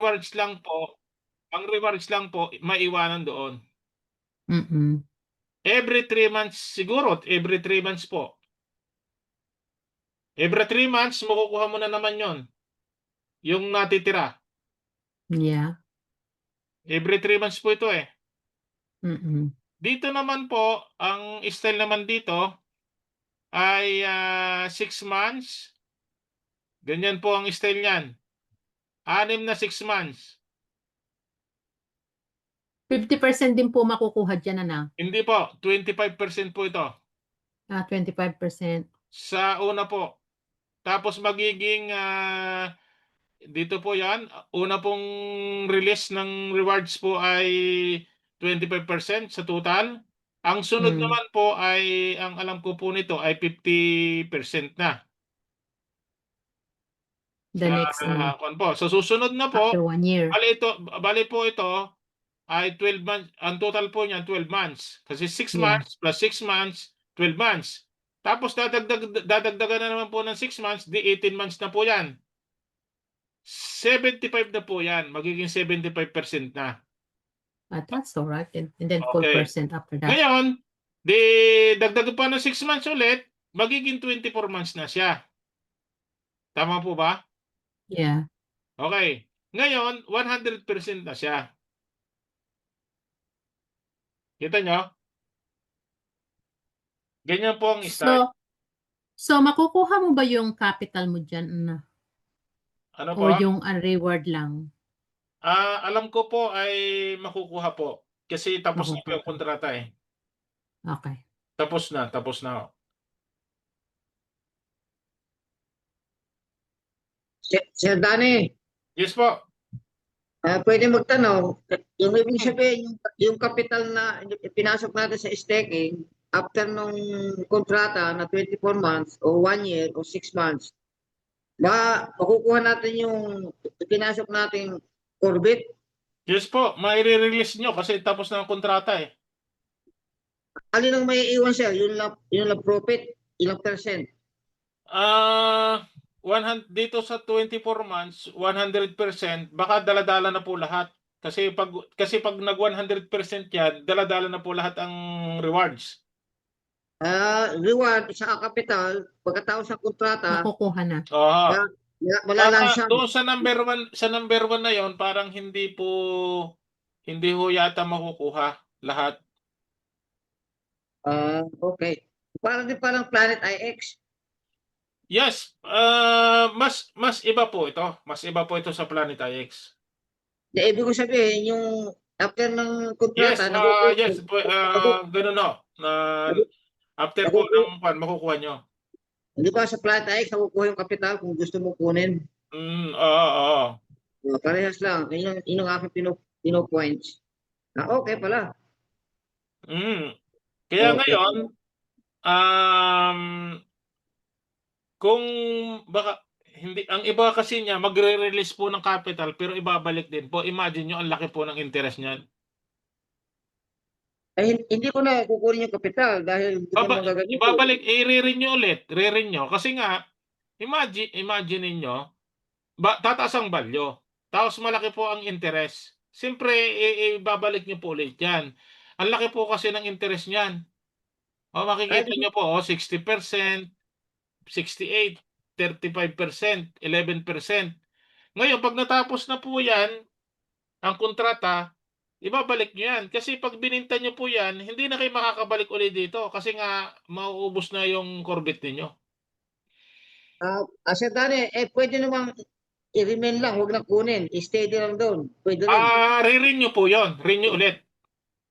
rewards lang po, ang rewards lang po maiwanan doon. Mm. Every 3 months siguro, every 3 months po. Every 3 months makukuha mo na naman 'yon, yung natitira. Yeah. Every 3 months po ito, eh. Mm. Dito naman po, ang style naman dito ay, 6 months, ganyan po ang style niyan. 6 na 6 months. 50% din po makukuha diyan, ano? Hindi po, 25% po ito. 25%. Sa una po. Tapos magiging, dito po 'yan, una pong release ng rewards po ay 25% sa total. Ang sunod Hmm. naman po ay ang alam ko po nito ay 50% na. The next ano, Kuwan po, sa susunod na po, after 1 year. bale po ito ay 12 months, ang total po niyan 12 months. Kasi 6 Yeah. months plus 6 months, 12 months. Tapos dadagdagan na naman po ng 6 months, 18 months na po 'yan. 75 na po 'yan, magiging 75% na. That's alright, and then Okay. 4% after that. Ngayon, 'di dagdagan pa ng 6 months ulit, magiging 24 months na siya. Tama po ba? Yeah. Okay. Ngayon, 100% na siya. Kita niyo? Ganyan po ang style. So makukuha mo ba yung capital mo diyan na Ano o po? yung, reward lang? Alam ko po ay makukuha po. Kasi tapos na po yung Makukuha. kontrata, eh. Okay. Tapos na ho. Sir Danny, Yes po. pwede magtanong, yung ibig Hmm. sabihin, yung capital na pinasok natin sa staking, after nung kontrata na 24 months o 1 year o 6 months, makukuha natin yung pinasok nating orbit? Yes po, maire-release niyo kasi tapos na ang kontrata, eh. Alin ang may iwan, sir? Yung lang profit, ilang percent? Ah, 100 dito sa 24 months, 100% baka dala-dala na po lahat. Kasi pag nag 100% 'yan, dala-dala na po lahat ang rewards. Reward sa capital, pagkatapos ng kontrata, Makukuha na. Oo. malalansan. Doon sa number 1 na 'yon parang hindi ho yata makukuha lahat. Okay. Parang Planet IX. Yes, mas iba po ito, mas iba po ito sa Planet IX. Ibig ko sabihin, yung after ng Yes, kontrata, yes po, gano'n ho, na after po nakukuha, ng makukuha niyo. di ba sa Planet IX, nakukuha yung kapital kung gusto mo kunin. Oo, oo. Parehas lang. Yun ang aking pino-points. Okay pala. Kaya Okay. ngayon, um, kung baka hindi ang iba kasi niya magre-release po ng capital pero ibabalik din po. Imagine niyo ang laki po ng interest niyan. Hindi ko na kukunin yung kapital dahil hindi ko naman gagamitin. Ibabalik, i-re-renew ulit, re-renew kasi nga imagine ninyo tataas ang value, tapos malaki po ang interest. Siyempre ibabalik niyo po ulit 'yan. Ang laki po kasi ng interest niyan. Ay, Makikita niyo po, 60%, 68, 35%, 11%. Ngayon 'pag natapos na po 'yan, ang kontrata, ibabalik niyo 'yan. Kasi 'pag bininta niyo po 'yan, hindi na kayo makakabalik ulit dito kasi nga mauubos na yung Corvette ninyo. Sir Danny, pwede namang i-remain lang, huwag na kunin. I-steady lang doon. Pwede rin. Re-renew po 'yon, renew ulit.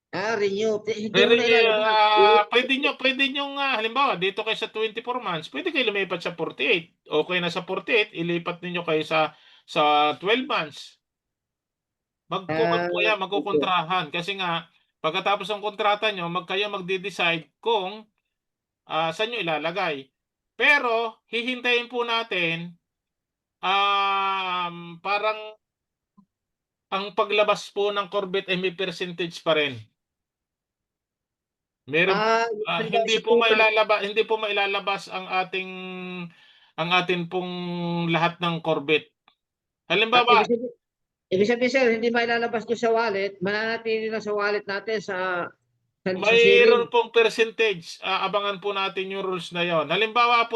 Renew. Hindi mo na Re-renew, ilalabas. puwede niyong, halimbawa dito kayo sa 24 months, puwede kayo lumipat sa 48. Okey na sa 48, ilipat ninyo kayo sa 12 months. Magkukuwan po 'yan, Okay. magkokontrahan kasi nga pagkatapos ng kontrata niyo kayo magde-decide kung, saan niyo ilalagay. Pero hihintayin po natin, parang ang paglabas po ng Corvette ay may percentage pa rin. Meron Halimbawa sa total. hindi po mailalabas ang ating pong lahat ng Corvette. Halimbawa, Ibig sabihin, Ibig sabihin, sir, hindi mailalabas doon sa wallet, mananatili lang sa wallet natin sa Mayroon ceiling. pong percentage. Abangan po natin yung rules na yon. Halimbawa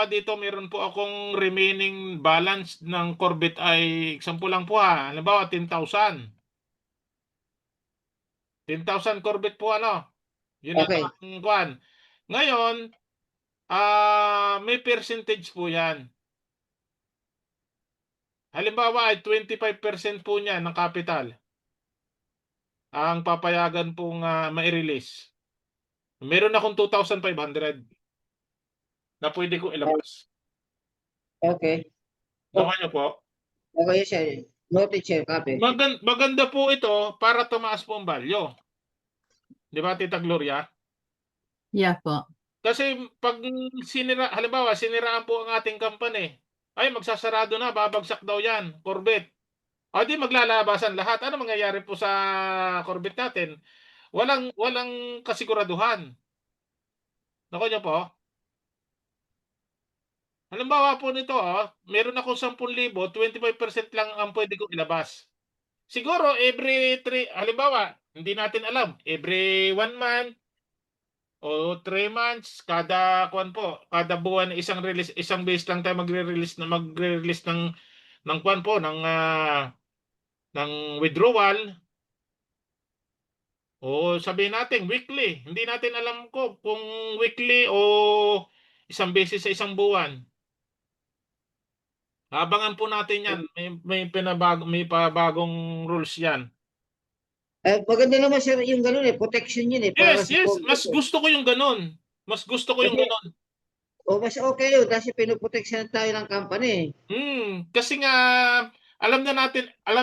dito meron po akong remaining balance ng Corvette ay example lang po ha. Halimbawa 10,000. 10,000 Corvette po ano. Yun lang Okay. ang kuan. Ngayon, may percentage po 'yan. Halimbawa ay 25% po niya ng capital ang papayagan pong mai-release. Meron akong 2,500 na pwede kong ilabas. Okay. Nakuha niyo po? Okay, sir. Noted, sir. Copy. Maganda po ito para tumaas po ang value. Di ba, Tita Gloria? Yeah po. Kasi pag halimbawa, siniraan po ang ating company, ay magsasarado na, babagsak daw yan, Corvette. O di maglalabasan lahat. Ano mangyayari po sa Corvette natin? Walang kasiguraduhan. Nakuha niyo po? Halimbawa po nito, meron akong 10,000, 25% lang ang pwede kong ilabas. Siguro halimbawa, hindi natin alam, every 1 month o 3 months, kada buwan isang release, isang beses lang tayo magre-release ng kuwan po, ng withdrawal. O sabihin natin weekly, hindi natin alam kung weekly o isang beses sa isang buwan. Abangan po natin 'yan. May pabagong rules 'yan. Maganda naman, sir, yung gano'n eh. Protection yun eh, para Yes, sa yes. Mas Corvette eh. gusto ko yung gano'n. Mas gusto ko yung Kasi, gano'n. mas okay yun kasi pinoproteksyon tayo ng company. Kasi nga alam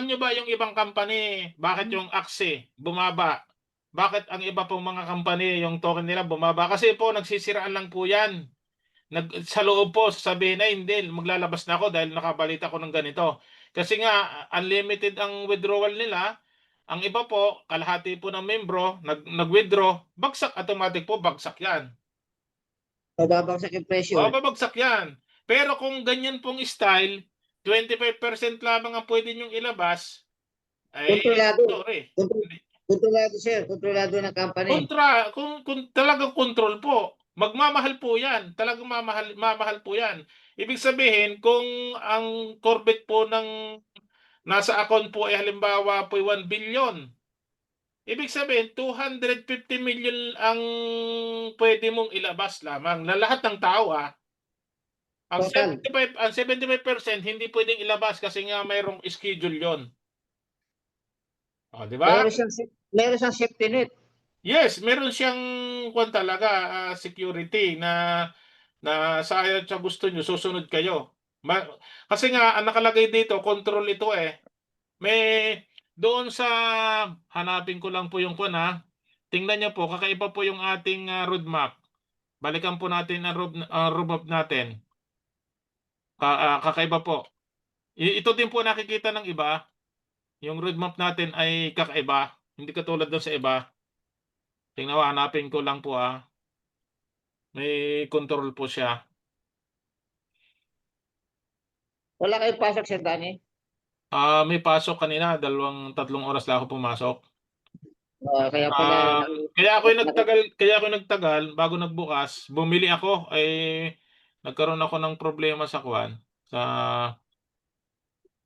niyo ba yung ibang company, bakit yung Axe bumaba? Bakit ang iba pong mga company yung token nila bumaba? Kasi po nagsisiraan lang po 'yan. Sa loob po sasabihin ay hindi, maglalabas na ako dahil nakabalita ko ng ganito. Kasi nga unlimited ang withdrawal nila. Ang iba po, kalahati po ng membro nag-withdraw, automatic po bagsak 'yan. Mababagsak yung presyo eh. Babagsak 'yan. Pero kung ganyan pong style, 25% lamang ang pwede niyong ilabas, ay Kontrolado. sorry. Kontrolado, sir. Kontrolado ng company. Kung talagang control po, magmamahal po 'yan. Talagang mamahal po 'yan. Ibig sabihin kung ang Corvette po ng nasa account po ay halimbawa po 1 billion, ibig sabihin 250 million ang pwede mong ilabas lamang na lahat ng tao. Ang Total. 75% hindi pwedeng ilabas kasi nga mayroong schedule 'yon. Di ba? Meron siyang safety net. Yes, meron siyang talaga, security sa aya't sa gusto niyo susunod kayo. Kasi nga ang nakalagay dito control ito eh. May doon sa hanapin ko lang po yung tingnan niyo po kakaiba po yung ating, roadmap. Balikan po natin ang roadmap natin. Kakaiba po. Ito din po nakikita ng iba, yung roadmap natin ay kakaiba, hindi katulad dun sa iba. Tingnan mo, hanapin ko lang po, may control po siya. Wala kayong pasok, sir Danny? May pasok kanina, 2-3 oras lang ako pumasok. Kaya pala, Kaya ako nagtagal bago nagbukas, bumili ako nagkaroon ako ng problema sa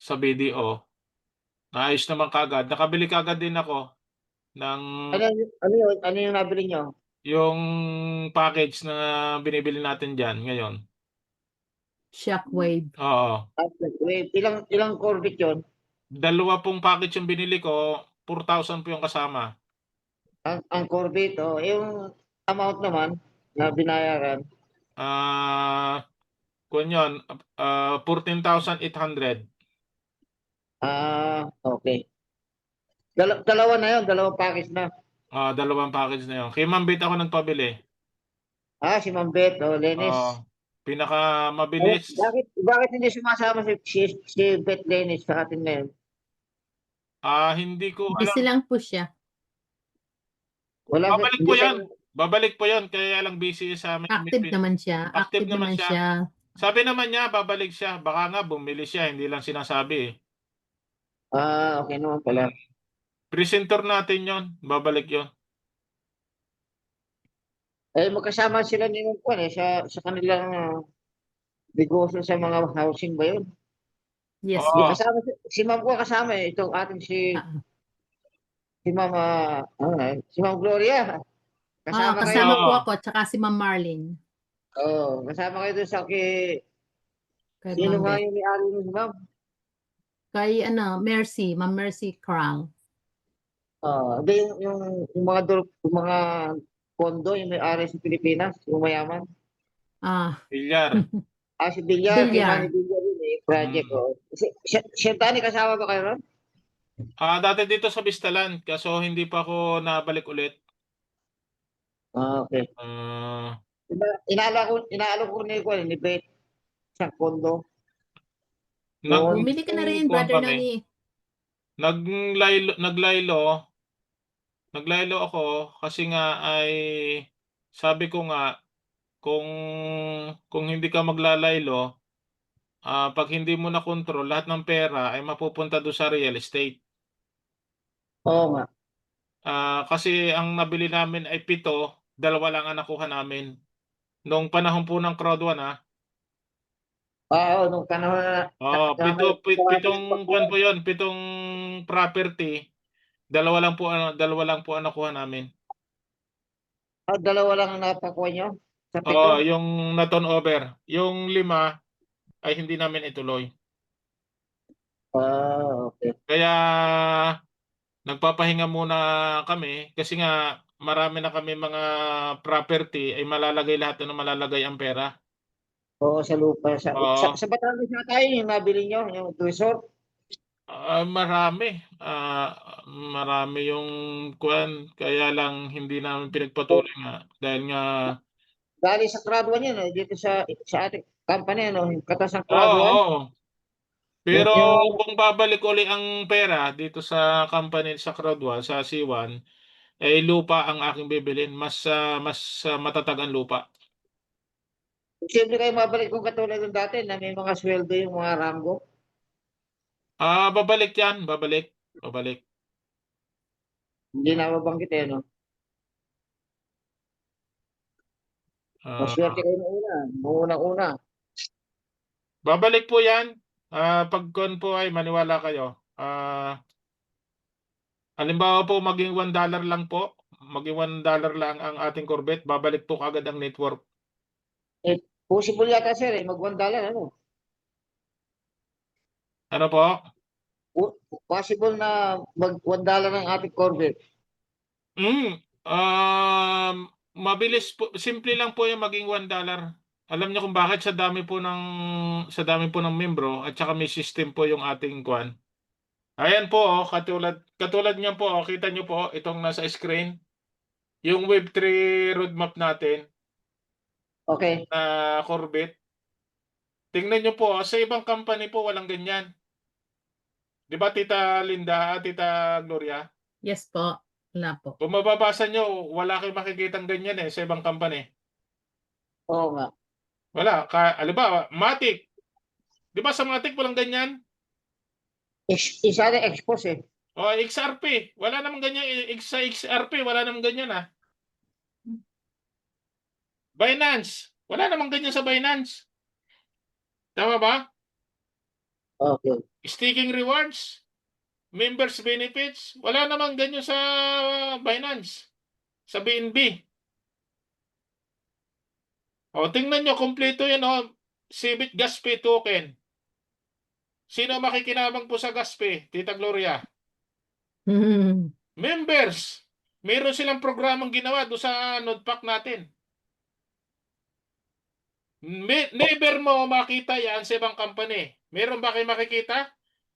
sa BDO. Naayos naman kaagad. Nakabili kaagad din ako ng ano yung nabili nyo? yung package na binibili natin diyan ngayon. Shockwave. Oo. Wait, ilang Corvette yun? 2 pong package yung binili ko, 4,000 po yung kasama. Ang Corvette, yung amount naman na binayaran. Kung yun, 14,800. Okay. Dalawa na yun, dalawang package na. 2 package na yun. Kay Ma'am Beth ako nagpabili. Si Ma'am Beth, Lenis. Pinakamabilis. Bakit hindi sumasama si Beth Lenis sa atin ngayon? Hindi ko Busy alam. lang po siya. Babalik po yan. Kaya lang busy sa Active naman siya. Active naman siya. Sabi naman niya, babalik siya. Baka nga bumili siya, hindi lang sinasabi. Okay naman pala. Presenter natin yon, babalik yon. Magkasama sila ni Ma'am Kwan sa kanilang negosyo sa mga housing ba yun? Yes Di Oo. po. kasama si Ma'am Kwan kasama itong ating Ah, si Ma'am si Ma'am Gloria. Oo, Kasama kayo kasama doon. po Oo. ako tsaka si Ma'am Marlene Kasama kayo doon kay sino Ma'am nga Beth. yung may-ari nun, Ma'am? Kay Mercy, Ma'am Mercy Cral. Hindi yung yung mga kondo yung may-ari sa Pilipinas, yung mayaman. Ah, Bilyar. Si Villar, kay Manny Bilyar. Villar yun project. Mm. Sir Tani, kasama ba kayo ron? Dati dito sa Bistalan, kaso hindi pa ako nabalik ulit. Okay. Ah, Diba, inaalo ko ni Beth sa kondo. nag Noon, Bumili ka na rin, kuwan brother kami. Noni. Naglaylo ako kasi nga ay sabi ko nga kung hindi ka maglalaylo, pag hindi mo na kontrol lahat ng pera ay mapupunta doon sa real estate. oo nga. Kasi ang nabili namin ay 7, 2 lang ang nakuha namin. Noong panahon po ng crowd 1, Oo, nung panahon na pitong kuwan po 'yon, 7 property, 2 lang po ang nakuha namin. dalawa lang ang napakuha nyo sa Oo, 7. yung na-turnover. Yung 5 ay hindi namin ituloy. Okay. Kaya nagpapahinga muna kami kasi nga marami na kami mga property ay malalagay lahat na malalagay ang pera. Oo, sa lupa. Oo, Sa Batangas na tayo yung nabili nyo, yung resort. marami. Marami yung kuwan kaya lang hindi namin pinagpatuloy nga dahil nga Dali sa Crowd 1 yan, dito sa ating company, yung katas ng oo, Crowd 1. oo. Pero Yung, kung babalik uli ang pera dito sa company sa Crowdwa, sa C1, eh lupa ang aking bibilin. Mas matatag ang lupa. siyempre kayo mabalik kung katulad ng dati na may mga sweldo yung mga Rambo. Babalik yan. Babalik. Babalik. Hindi na mabanggit no? Maswerte Ah, kayo na una. Nung unang-una. babalik po yan. Pag kon po ay maniwala kayo. Halimbawa po maging $1 lang po. Maging $1 lang ang ating Corvette. Babalik po kagad ang network. Possible yata sir, mag $1, ano? Ano po? Possible na mag $1 ng ating Corvette. Mm. Mabilis po, simple lang po yung maging $1. Alam niyo kung bakit sa dami po ng membro at saka may system po yung ating kwan. Ayan po katulad niyan po, kita niyo po itong nasa screen, yung Web3 roadmap natin Okay. na Corvette. Tingnan niyo po, sa ibang company po walang ganyan. 'Di ba Tita Linda, Tita Gloria? Yes po. Wala po. Kung mababasa niyo, wala kayong makikitang ganyan sa ibang company. Oo nga. Wala. Halimbawa, Matic. Di ba sa Matic walang ganyan? Isa na expose O XRP. Wala namang ganyan. Sa XRP, wala namang ganyan Binance. Wala namang ganyan sa Binance. Tama ba? Okay. Staking rewards. Members benefits. Wala namang ganyan sa Binance. Sa BNB. O, tingnan nyo. Kompleto yan Cebit Gaspe token. Sino makikinabang po sa Gaspe? Tita Gloria. Members. Meron silang programang ginawa doon sa Nodpack natin. Never mo makita yan sa ibang company. Meron ba kayo makikita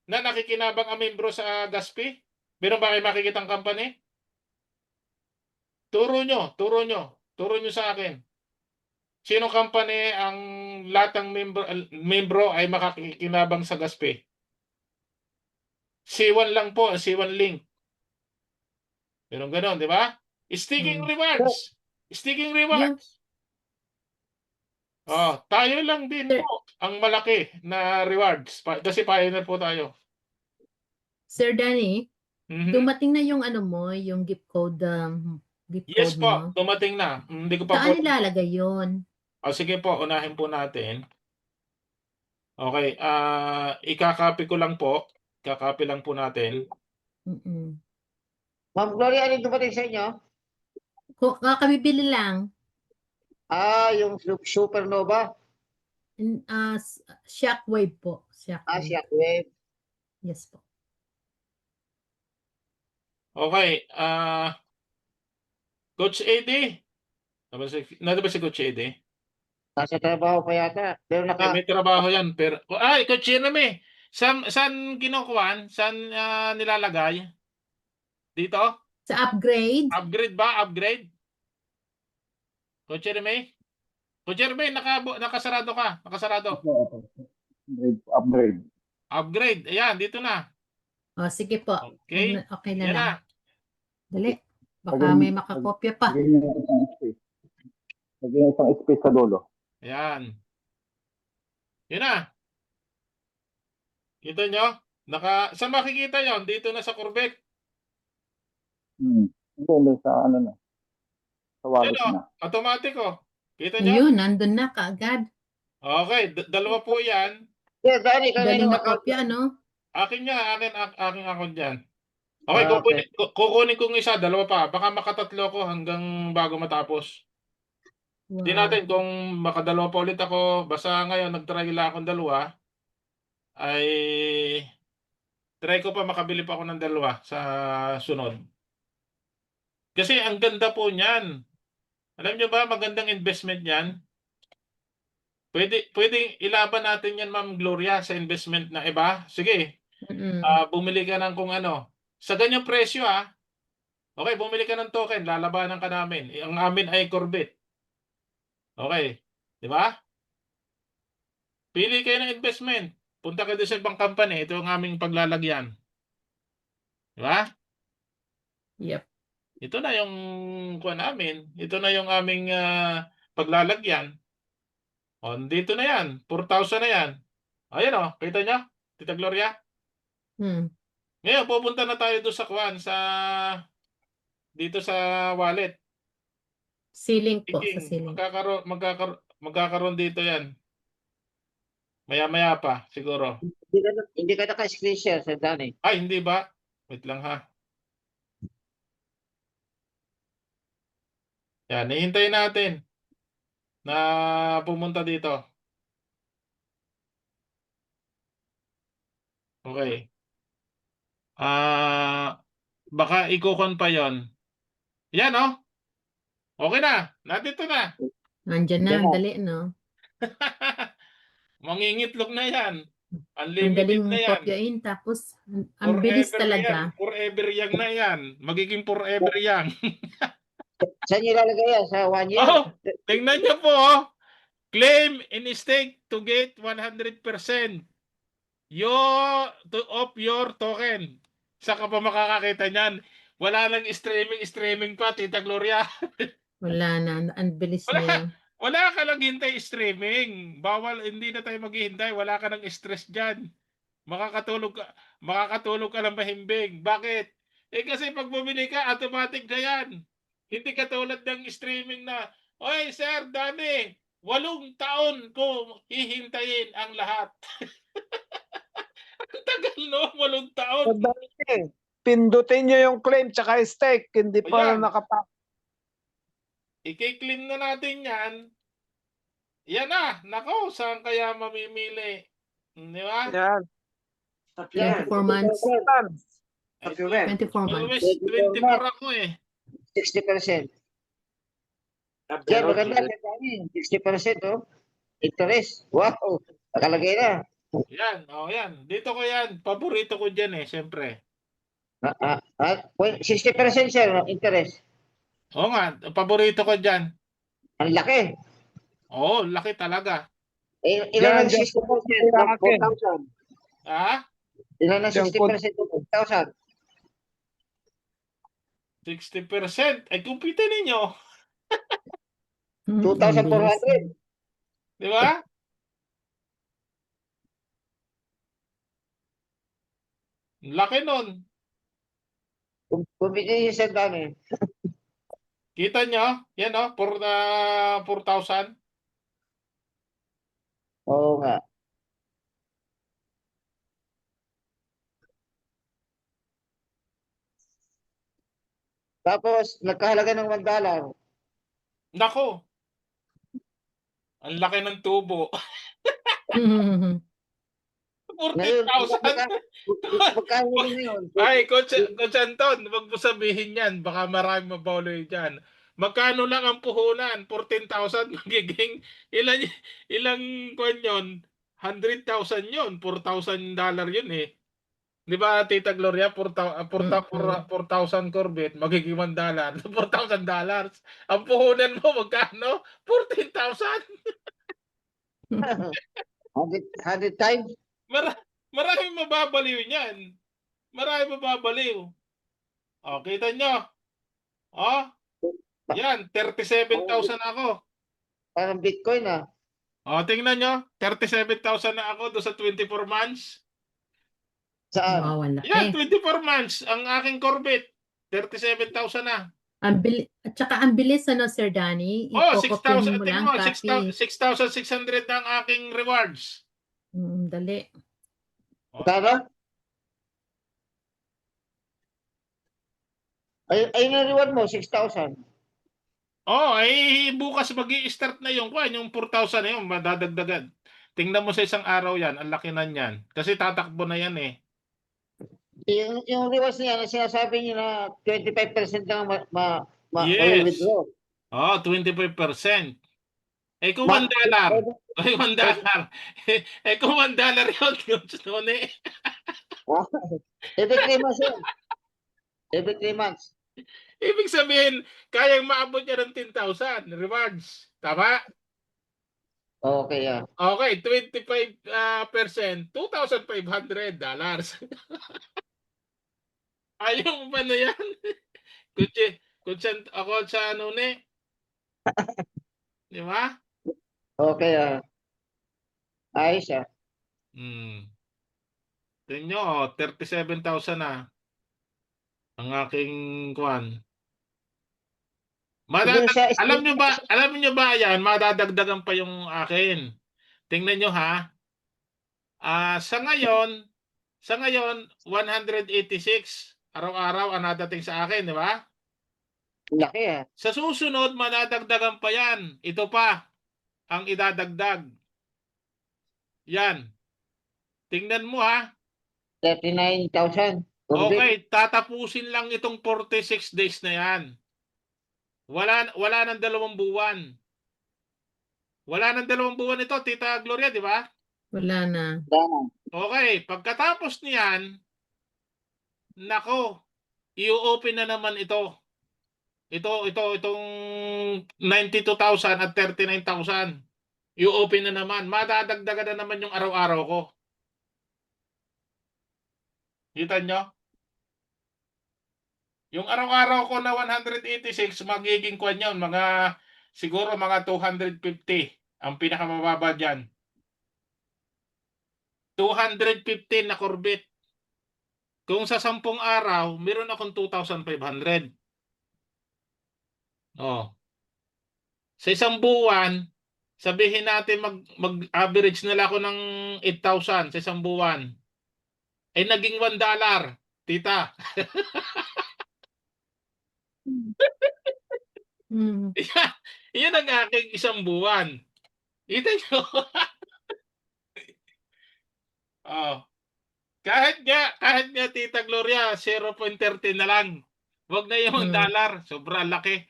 na nakikinabang ang membro sa Gaspi? Meron ba kayo makikita ang company? Turo nyo sa akin. Sino company ang lahat ng membro ay makakikinabang sa Gaspi? C1 lang po, C1 link. Meron ganon, di ba? Sticking rewards. Sticking Yung, rewards. Tayo lang din sir, po ang malaki na rewards kasi pioneer po tayo. Sir Danny, Mhm. dumating na yung ano mo, yung gift code Yes po, mo. dumating na. Hindi ko pa po. Saan ilalagay yun? O sige po, unahin po natin. Okay, ikakopy ko lang po. Kakopy lang po natin. Mm-mm. Ma'am Gloria, ano yung dumating sa inyo? Kakabibili lang. Yung Supernova. Shockwave po. Shockwave. Shockwave. Yes po. Okay, Coach AD. Nandun ba si Coach AD? Nasa trabaho pa yata. Pero May trabaho yan. Pero, Coach Jeremy, saan kinukuhan? Saan nilalagay? Dito? Sa upgrade, Upgrade ba? Upgrade? Coach Jeremy? Coach Jeremy, nakasarado ka. Nakasarado. Opo. Upgrade. Upgrade. Ayan, dito na. sige po. Okay. Okay na Yan lang. na. Dali. Baka may makakopya pa. Lagyan niyo ng isang space. Lagyan niyo isang space sa dulo. Ayan. Yan na. Kita nyo? Saan makikita yon? Dito na sa Corvette. Hindi, sa ano na. Sa wallet Yan o. na. Automatic o. Kita nyo? Ayun, nandun na kaagad. Okay. Dalawa po yan. Yeah, Danny, Galing kanino na account? kopya, ano? Akin niya. Aking account dyan. Okay, Okay. kukunin kong isa. Dalawa pa. Baka makatatlo ko hanggang bago matapos. Hindi Wow. natin kung makadalawa pa ulit ako. Basta ngayon, nag-try lang akong dalawa. Ay try ko pa makabili pa ako ng dalawa sa sunod. Kasi ang ganda po niyan. Alam niyo ba, magandang investment yan. Pwede ilaban natin yan, Ma'am Gloria, sa investment na iba. Sige, Mm-mm. bumili ka ng kung ano. Sa ganyang presyo okay, bumili ka ng token, lalabanan ka namin. Ang amin ay Corvette. Okay, di ba? Pili kayo ng investment. Punta kayo sa ibang company, ito ang aming paglalagyan. Di ba? Yep. Ito na yung kuha namin. Ito na yung aming paglalagyan. Dito na yan. 4,000 na yan. Ayan o. Kita nyo? Tita Gloria? Hmm. Ngayon, pupunta na tayo doon sa kuhan. Dito sa wallet. Ceiling po, sa Thinking, ceiling. magkakaroon dito yan. Maya-maya pa, siguro. Hindi ka naka-screen share, Sir Danny. Ay, hindi ba? Wait lang ha. Yan, hihintayin natin na pumunta dito. Okay. Baka ikukon pa yon. Yan oh. Okay na. Nandito na. Nandyan na, Yan na. dali, no? Mangingitlog na yan. Ang Unlimited daling na yan. kopyain, tapos ang bilis Forever talaga. yan. Forever yang na yan. Magiging forever yang. Saan niyo ilalagay yan? Sa 1 year? Oh, tingnan niyo po. Claim in stake to get 100% of your token. Saka pa makakakita niyan. Wala nang streaming pa, Tita Gloria. Wala na, ang bilis niya. Wala ka lang hintay streaming. Bawal, hindi na tayo maghihintay. Wala ka ng stress dyan. Makakatulog ka lang mahimbing. Bakit? Kasi pag bumili ka, automatic na yan. Hindi katulad ng streaming na, oy, Sir Danny, 8 taon ko hihintayin ang lahat. Ang tagal no, 8 taon. Pindutin nyo yung claim tsaka stake, hindi pa Ayan. nakapak. I-claim na natin yan. Yan na. Nako, saan kaya mamimili? Di ba? Yan. 24 months. 24 months. Always 24 ako eh. 60%. Yan, maganda, Sir Danny. 60%, oh. Interest. Wow. Nakalagay na. Yan, yan. Dito ko yan. Paborito ko dyan eh, siyempre. 60%, sir, no? Interest. Oo nga, paborito ko dyan. Ang laki. Oo, laki talaga. Ilan ang Yan, 60%? sa akin. 4,000. Ilan ang Yan, 60% ng 4,000? 60%. Ay, kumpita ninyo. 2,400. Di ba? Laki nun. Kumiti sa dami. Kita nyo? Yan o, 4,000. Oo nga. Tapos, nagkahalaga ng $1. Nako, ang laki ng tubo. Ngayon, 14,000. magkano na ngayon? Ay, Coach Anton, wag mo sabihin yan. Baka marami mabauloy dyan. Magkano lang ang puhunan? 14,000 magiging ilang kwan yun? 100,000 yun. $4,000 yun eh. Di ba, Tita Gloria? 4,000 Corvette, magiging $1. $4,000. Ang puhunan mo, magkano? 14,000. 100 times? Maraming mababaliw niyan. Maraming mababaliw. O, kita nyo. O, yan, 37,000 ako. Parang Bitcoin ah. O, tingnan nyo, 37,000 na ako doon sa 24 months. Saan? Wow, ang Yan, laki. 24 months, ang aking Corvette. 37,000 na. At saka ang bilis, ano, Sir Danny? Oh, Ipokopyahin 6,000, mo tingnan lang, mo, copy. 6,600 na ang aking rewards. Dali. Magkano? Ayun ang reward mo, 6,000. Oh, ay bukas magi-start na yung 4,000 na yung madadagdagan. Tingnan mo sa isang araw yan, ang laki na niyan. Kasi tatakbo na yan eh. Yung rewards niya, na sinasabi niyo na 25% lang Yes. withdraw. Oh, 25%. Eh kung Ma- $1. Ay, $1. Eh kung $1 yun, yun eh. Every 3 months yun. Every 3 months. Ibig sabihin, kayang maabot niya ng 10,000 rewards. Tama? Okay, ah. Okay, 25%, $2,500. Ayaw mo ba na yan? Ako sa ano ne? Di ba? Okay, ah. Ayos, ah. Tingnan nyo, 37,000 na. Ang aking kwan. Yung sa Alam niyo ba yan, madadagdagan pa yung akin. Tingnan nyo ha. Sa ngayon 186 araw-araw ang nadating sa akin, di ba? laki, ah. Sa susunod madadagdagan pa yan. Ito pa ang idadagdag. Yan. Tingnan mo ha. 39,000. Okay, tatapusin lang itong 46 days na yan. Wala nang 2 buwan. Wala nang 2 buwan ito, Tita Gloria, di ba? Wala na. Okay, pagkatapos niyan, nako, i-open na naman ito. Itong 92,000 at 39,000. I-open na naman. Madadagdagan na naman yung araw-araw ko. Kita nyo? Yung araw-araw ko na 186, magiging kwan yun. Siguro mga 250. Ang pinakamababa dyan. 215 na Corvette. Kung sa 10 araw, meron akong 2,500. Oh. Sa isang buwan, sabihin natin mag-average na lang ako ng 8,000 sa isang buwan. Ay naging $1, tita. Yan ang aking isang buwan. Kita nyo? Oh. Kahit nga Tita Gloria, 0.30 na lang. Wag na yung dollar, sobrang laki.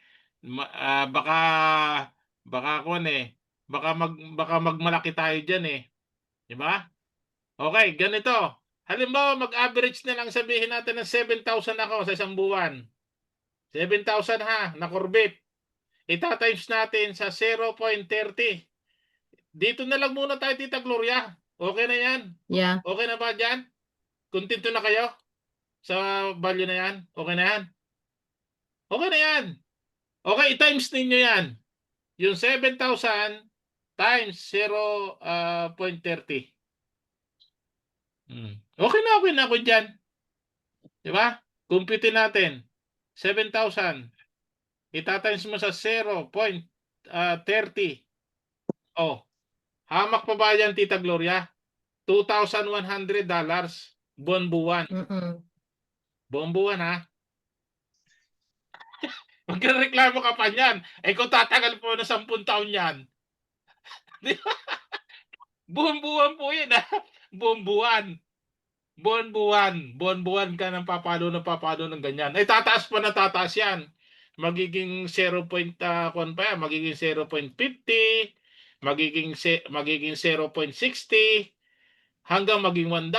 Baka kuan eh. Baka magmalaki tayo diyan eh. 'Di ba? Okay, ganito. Halimbawa mag-average na lang, sabihin natin ng 7,000 ako sa isang buwan. 7,000 ha, na Corvette. Ita-times natin sa 0.30. Dito na lang muna tayo, Tita Gloria. Okay na yan? Yeah. Okay na ba dyan? Kontento na kayo sa value na yan? Okay na yan? Okay na yan. Okay, i-times ninyo yan. Yung 7,000 times 0.30. Okay na ako dyan. Di ba? Compute natin. 7,000. Itatimes mo sa 0.30. Oh, hamak pa ba yan, Tita Gloria? $2,100 buwan-buwan. Mm-mm. Buwan-buwan, ha? Magreklamo ka pa niyan. Eh kung tatagal po na 10 taon yan. Di ba? Buwan-buwan po yun, ha? Buwan-buwan. Buwan-buwan. Buwan-buwan ka ng papalo ng ganyan. Eh tataas pa na tataas yan. Magiging 0. Kung pa yan, magiging 0.50, magiging 0.60, hanggang maging $1.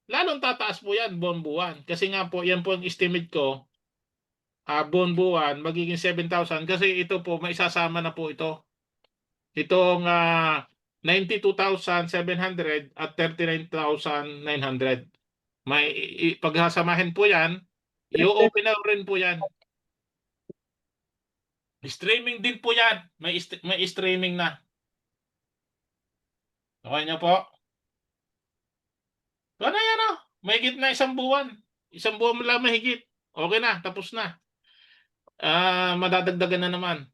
Lalong tataas po yan buwan-buwan. Kasi nga po, yan po ang estimate ko. Buwan-buwan, magiging 7,000. Kasi ito po, may isasama na po ito. Itong 92,700 at 39,900. Pagsasamahin po yan, i-open na rin po yan. Streaming din po yan. May streaming na. Okay niyo po? Ano yan, oh? Mahigit na 1 buwan. 1 buwan lang mahigit. Okay na, tapos na. Madadagdagan na naman.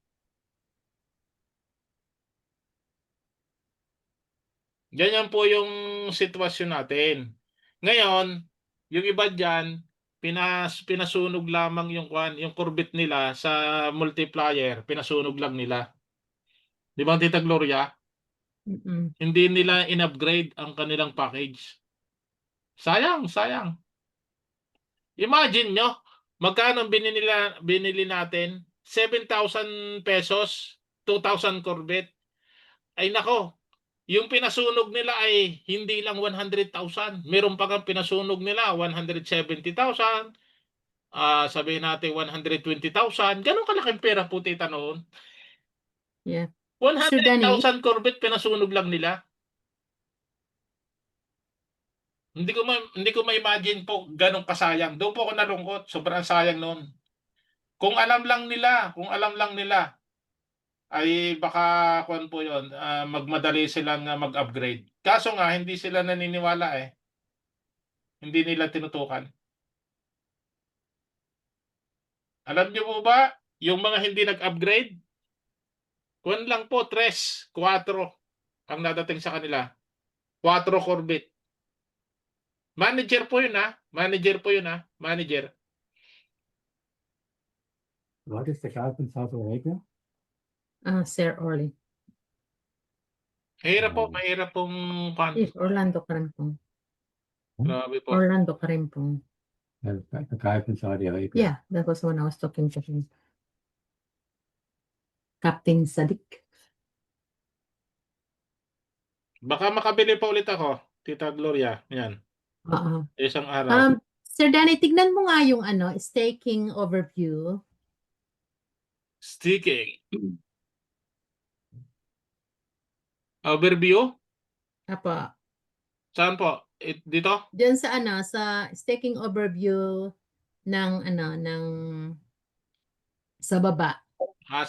Ganyan po yung sitwasyon natin. Ngayon, yung iba dyan, pinasunog lamang yung kurbit nila sa multiplier. Pinasunog lang nila. Di ba, Tita Gloria? Mm-mm. Hindi nila in-upgrade ang kanilang package. Sayang, sayang. Imagine nyo, magkano binili natin? 7,000 pesos, 2,000 Corvette. Ay nako, yung pinasunog nila ay hindi lang 100,000. Meron pa kang pinasunog nila 170,000. Sabihin natin 120,000. Ganun kalaking pera po, Tita, noon. Yeah. Sir Danny, 100,000 Corvette pinasunog lang nila. Hindi ko ma-imagine po ganun kasayang. Doon po ako nalungkot. Sobrang sayang noon. Kung alam lang nila ay baka kuwan po 'yon, magmadali silang mag-upgrade. Kaso nga hindi sila naniniwala eh. Hindi nila tinutukan. Alam niyo po ba, yung mga hindi nag-upgrade, kuwan lang po 3, 4 ang nadating sa kanila. 4 Corvette. Manager po 'yun, manager. What is the gulf in Saudi Arabia? Sir Orly. Mahirap pong Orlando ka rin po. Grabe po. Orlando ka rin po. The gulf in Saudi Arabia. Yeah, that was when I was talking to him. Captain Sadiq. Baka makabili pa ulit ako, Tita Gloria. Yan. Oo. Isang araw. Sir Danny, tignan mo nga yung staking overview. Sticking. Overview? Apa. Saan po? Dito? Diyan sa sa staking overview ng sa baba.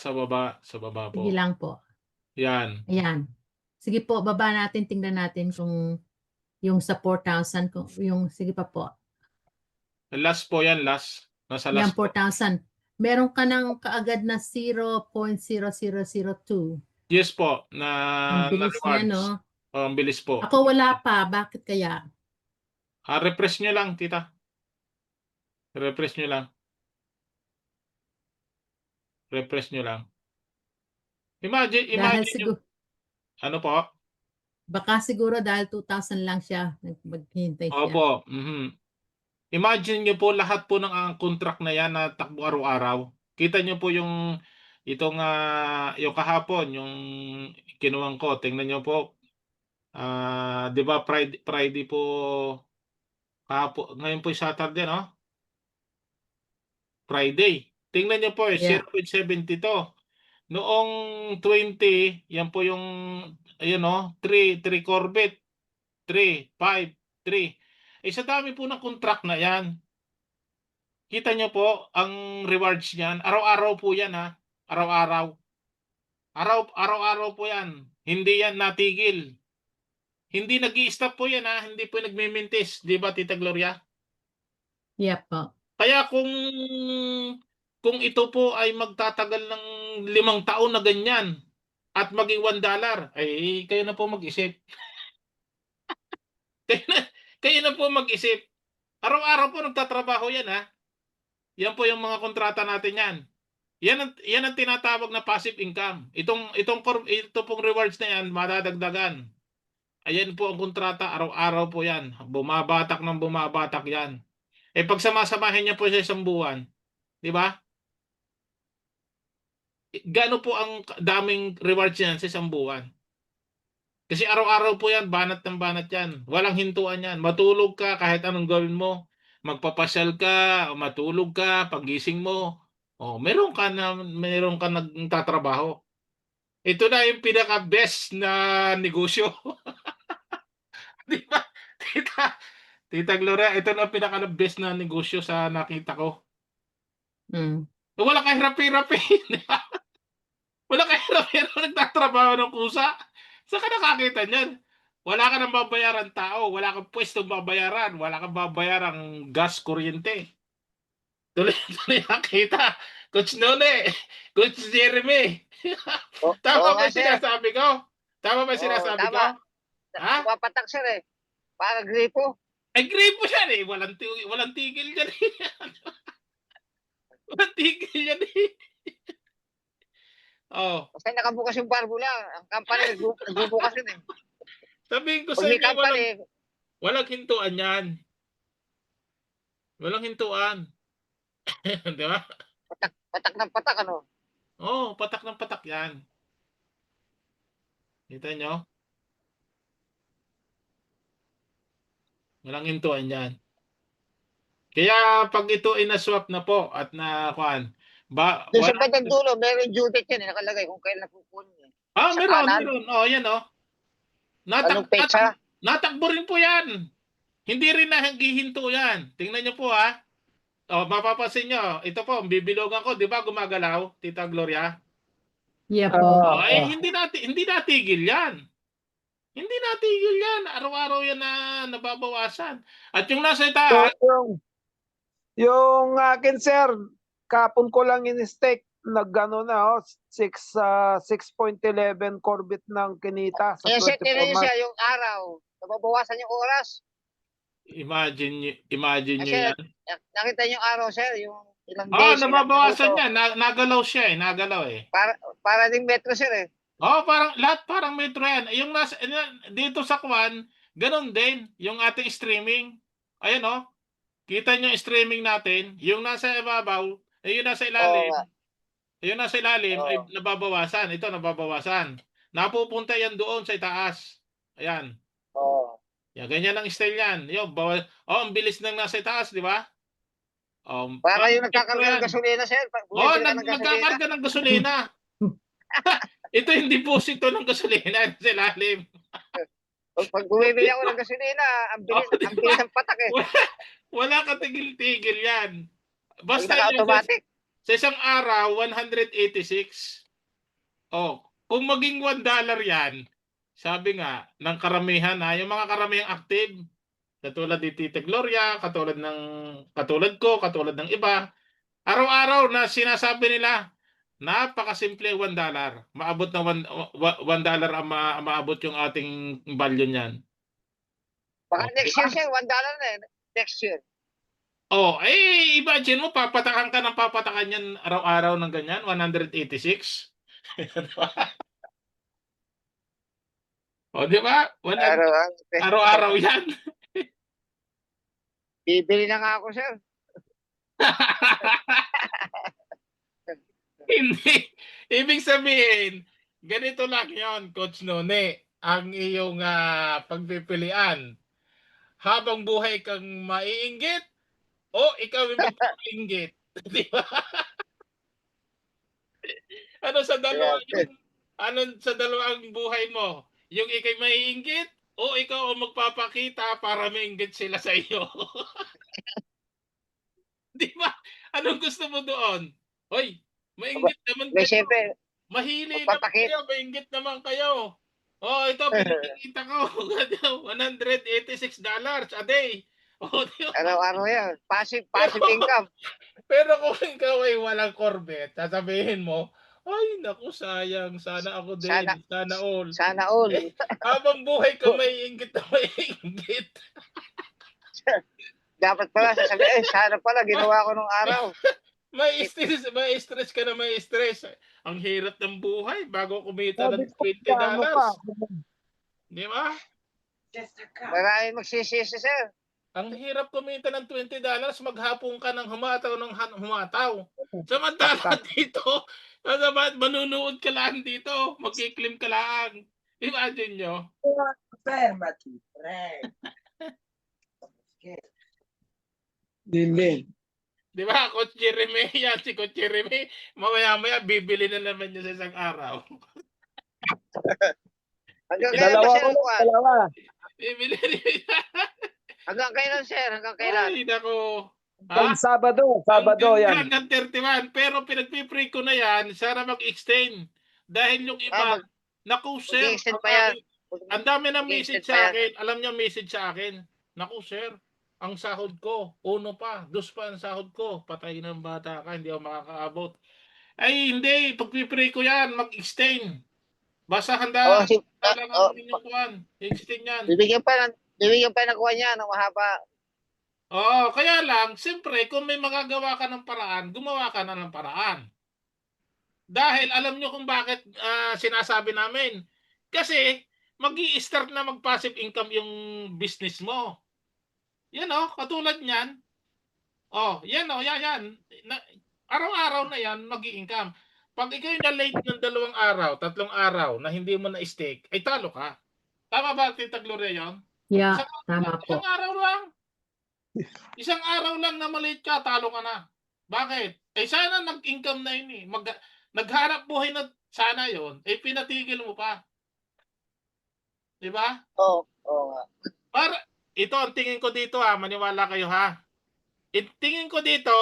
Sa baba. Sa baba po. Sige lang po. Yan. Ayan. Sige po, baba natin, tingnan natin kung yung sa 4,000, sige pa po. Last po yan, last. Nasa Yan, last po. 4,000. Meron ka ng kaagad na 0.0002. Yes po. Ang bilis niya, rewards. no? Ang bilis po. Ako wala pa. Bakit kaya? Refresh nyo lang, Tita. Refresh nyo lang. Imagine Dahil yung, ano po? baka siguro dahil 2,000 lang siya. Maghintay siya. Opo. Imagine nyo po lahat po ng contract na yan na takbo araw-araw. Kita nyo po yung yung kahapon, yung kinuwang ko. Tingnan nyo po. Di ba Friday po kahapon. Ngayon po yung Saturday, no? Friday. Tingnan nyo po, Yeah. 0.72. Noong 20, yan po yung, 3 Corvette. 3, 5, 3. Sa dami po ng contract na yan. Kita nyo po, ang rewards niyan, araw-araw po yan ha. Araw-araw. Araw-araw po yan. Hindi yan natigil. Hindi nag-i-stop po yan ha. Hindi po nagmimintis. Di ba, Tita Gloria? Yeah po. Kaya kung ito po ay magtatagal ng 5 taon na ganyan at maging $1, ay kayo na po mag-isip. Kayo na, kayo na po mag-isip. Araw-araw po nagtatrabaho yan ha. Yan po yung mga kontrata natin yan. Yan ang tinatawag na passive income. Ito pong rewards na yan, madadagdagan. Ayan po ang kontrata, araw-araw po yan. Bumabatak ng bumabatak yan. Eh pag samasamahin niya po sa isang buwan, di ba? Gaano po ang daming rewards yan sa isang buwan? Kasi araw-araw po yan, banat ng banat yan. Walang hintuan yan. Matulog ka kahit anong gawin mo. Magpapasyal ka, matulog ka, pagising mo. Oh, meron ka nagtatrabaho. Ito na yung pinaka-best na negosyo. Di ba? Tita Gloria, ito na ang pinaka-best na negosyo sa nakita ko. Mm. Wala kahirap-hirap eh. Wala kahirap-hirap nagtatrabaho ng kusa. Saan ka nakakita niyan? Wala ka nang babayaran tao, wala kang pwestong babayaran, wala kang babayarang gas, kuryente. Tuloy nakita. Coach None, Coach Jeremy. Tama ba nga, sir. sinasabi ko? Tama ba sinasabi ko? tama. Ha? Pumapatak, sir eh. Para gripo. Ay, gripo yan eh. Walang tigil yan eh. Walang tigil yan eh. Oh, Basta nakabukas yung barbula. Ang company nagbubukas yun eh. sabihin ko Pag sa may inyo, company, walang hintuan yan. Walang hintuan. Di ba? patak ng patak ano. Oh, patak ng patak yan. Kita nyo? Walang hintuan yan. Kaya pag ito ay na-swap na po at na-kuan, Doon sa bandang dulo, meron due date yan eh, nakalagay kung kailan kukunin eh. sa meron, kanan. meron. Oh, yan oh. Anong petsa? Natakbo rin po yan. Hindi rin naghihinto yan. Tingnan nyo po ha. Oh, mapapansin nyo. Ito po, bibilogan ko. Di ba gumagalaw, Tita Gloria? Yeah po. Oh, eh, hindi natigil yan. Hindi natigil yan. Araw-araw yan na nababawasan. At yung nasa So, itaas, yung akin, sir, kapon ko lang in-stake, nagano na, 6.11 Corvette ng kinita sa Kaya siya, 24 tinan niyo months. siya yung araw. Nababawasan yung oras. imagine nyo Kasi yan. nakita niyo yung araw, sir, yung ilang Oh, days. ilang nababawasan minuto. yan. Nagalaw siya eh. Nagalaw eh. Para ding metro, sir eh. Oh, parang metro yan. Yung dito sa Kwan, ganun din. Yung ating streaming. Ayan oh. Kita nyo yung streaming natin. Yung nasa ibabaw, yung nasa ilalim. Oo nga. Yung nasa ilalim ay Oo. nababawasan. Ito nababawasan. Napupunta yan doon sa itaas. Ayan. Oo. Yan, ganyan ang style yan. Yung, ang bilis ng nasa itaas, di ba? Para yung metro nagkakarga ng yan. gasolina, sir. Pag Oh, bumibili ka ng gasolina. nagkakarga ng gasolina. Ito yung deposito ng gasolina sa ilalim. Pag bumibili ako ng gasolina, ang bilis ng patak eh. Wala ka tigil-tigil yan. Pag Basta yun, naka-automatic. sa isang araw, 186. Oh, kung maging $1 yan, sabi nga, ng karamihan yung mga karamihang active, katulad ni Tita Gloria, katulad ko, katulad ng iba, araw-araw na sinasabi nila, napakasimple $1. Maabot na $1 ang maabot yung ating value niyan. Baka next year, sir, $1 na eh. Next year. Oh, imagine mo, papatakan ka ng papatakan yan araw-araw ng ganyan, 186. O, di ba? Araw-araw yan. Bibili na nga ako, sir. Hindi. Ibig sabihin, ganito lang yon, Coach None, ang iyong pagpipilian. Habang buhay kang maiinggit o ikaw yung magpapainggit. Di ba? Ano sa dalawang buhay mo? Yung ikay maiinggit o ikaw ang magpapakita para mainggit sila sa iyo? Di ba? Anong gusto mo doon? Hoy, mainggit naman May kayo. siyempre, Mahili naman magpapakita. kayo, mainggit naman kayo. Oh, ito, pinakikita ko. $186 a day. O, di ba? Araw-araw yan. Passive income. Pero kung ikaw ay walang Corvette, sasabihin mo, ay, naku, sayang. Sana ako din. Sana- Sana all. Sana all. Eh, habang buhay ka may inggit na may inggit. Dapat pala sasabihin, sana pala ginawa ko nung araw. May stress ka na may stress. Ang hirap ng buhay bago kumita ng Sabi ko, ano pa? $20. Di ba? Maraming magsisisi, sir. Ang hirap kumita ng $20, maghapon ka ng humataw. Samantala dito, manunood ka lang dito, magkiklim ka lang. Imagine nyo. Din. Di ba? Coach Jeremy, yan si Coach Jeremy, mamaya-maya bibili na naman niya sa isang araw. Hanggang kailan ba, Dalawa sir? ulit, dalawa. Bibili Hanggang kailan, sir? Hanggang kailan? Ay, nako. Ang Sabado yan. Hanggang 31. Pero pinagpipray ko na yan, sana mag-extend. Dahil yung iba, naku sir, mag-extend pa yan. ang dami ng Mag-extend message pa sa yan. akin. Alam niyo message sa akin. Naku sir, ang sahod ko, 1 pa, 2 pa ang sahod ko. Patay ng bata ka, hindi ako makakaabot. Ay hindi, pagpipray ko yan, mag-extend. Basta handa lang ang inyong kuwan. I-extend yan. Bibigyan pa ng kuha niya ng mahaba. Oo, kaya lang, siyempre, kung may magagawa ka ng paraan, gumawa ka na ng paraan. Dahil alam nyo kung bakit sinasabi namin. Kasi, mag-i-start na mag-passive income yung business mo. Yan o, katulad niyan. Yan. Araw-araw na yan, mag-i-income. Pag ikaw yung na-late ng 2 araw, 3 araw na hindi mo na-stake, ay talo ka. Tama ba, Tita Gloria, yun? Yeah, tama po. Isang araw lang. Isang araw lang na maliit ka, talo ka na. Bakit? Sana nag-income na yun eh. Nagharap buhay na sana yun, pinatigil mo pa. Di ba? Oo. Ito ang tingin ko dito maniwala kayo ha. Tingin ko dito,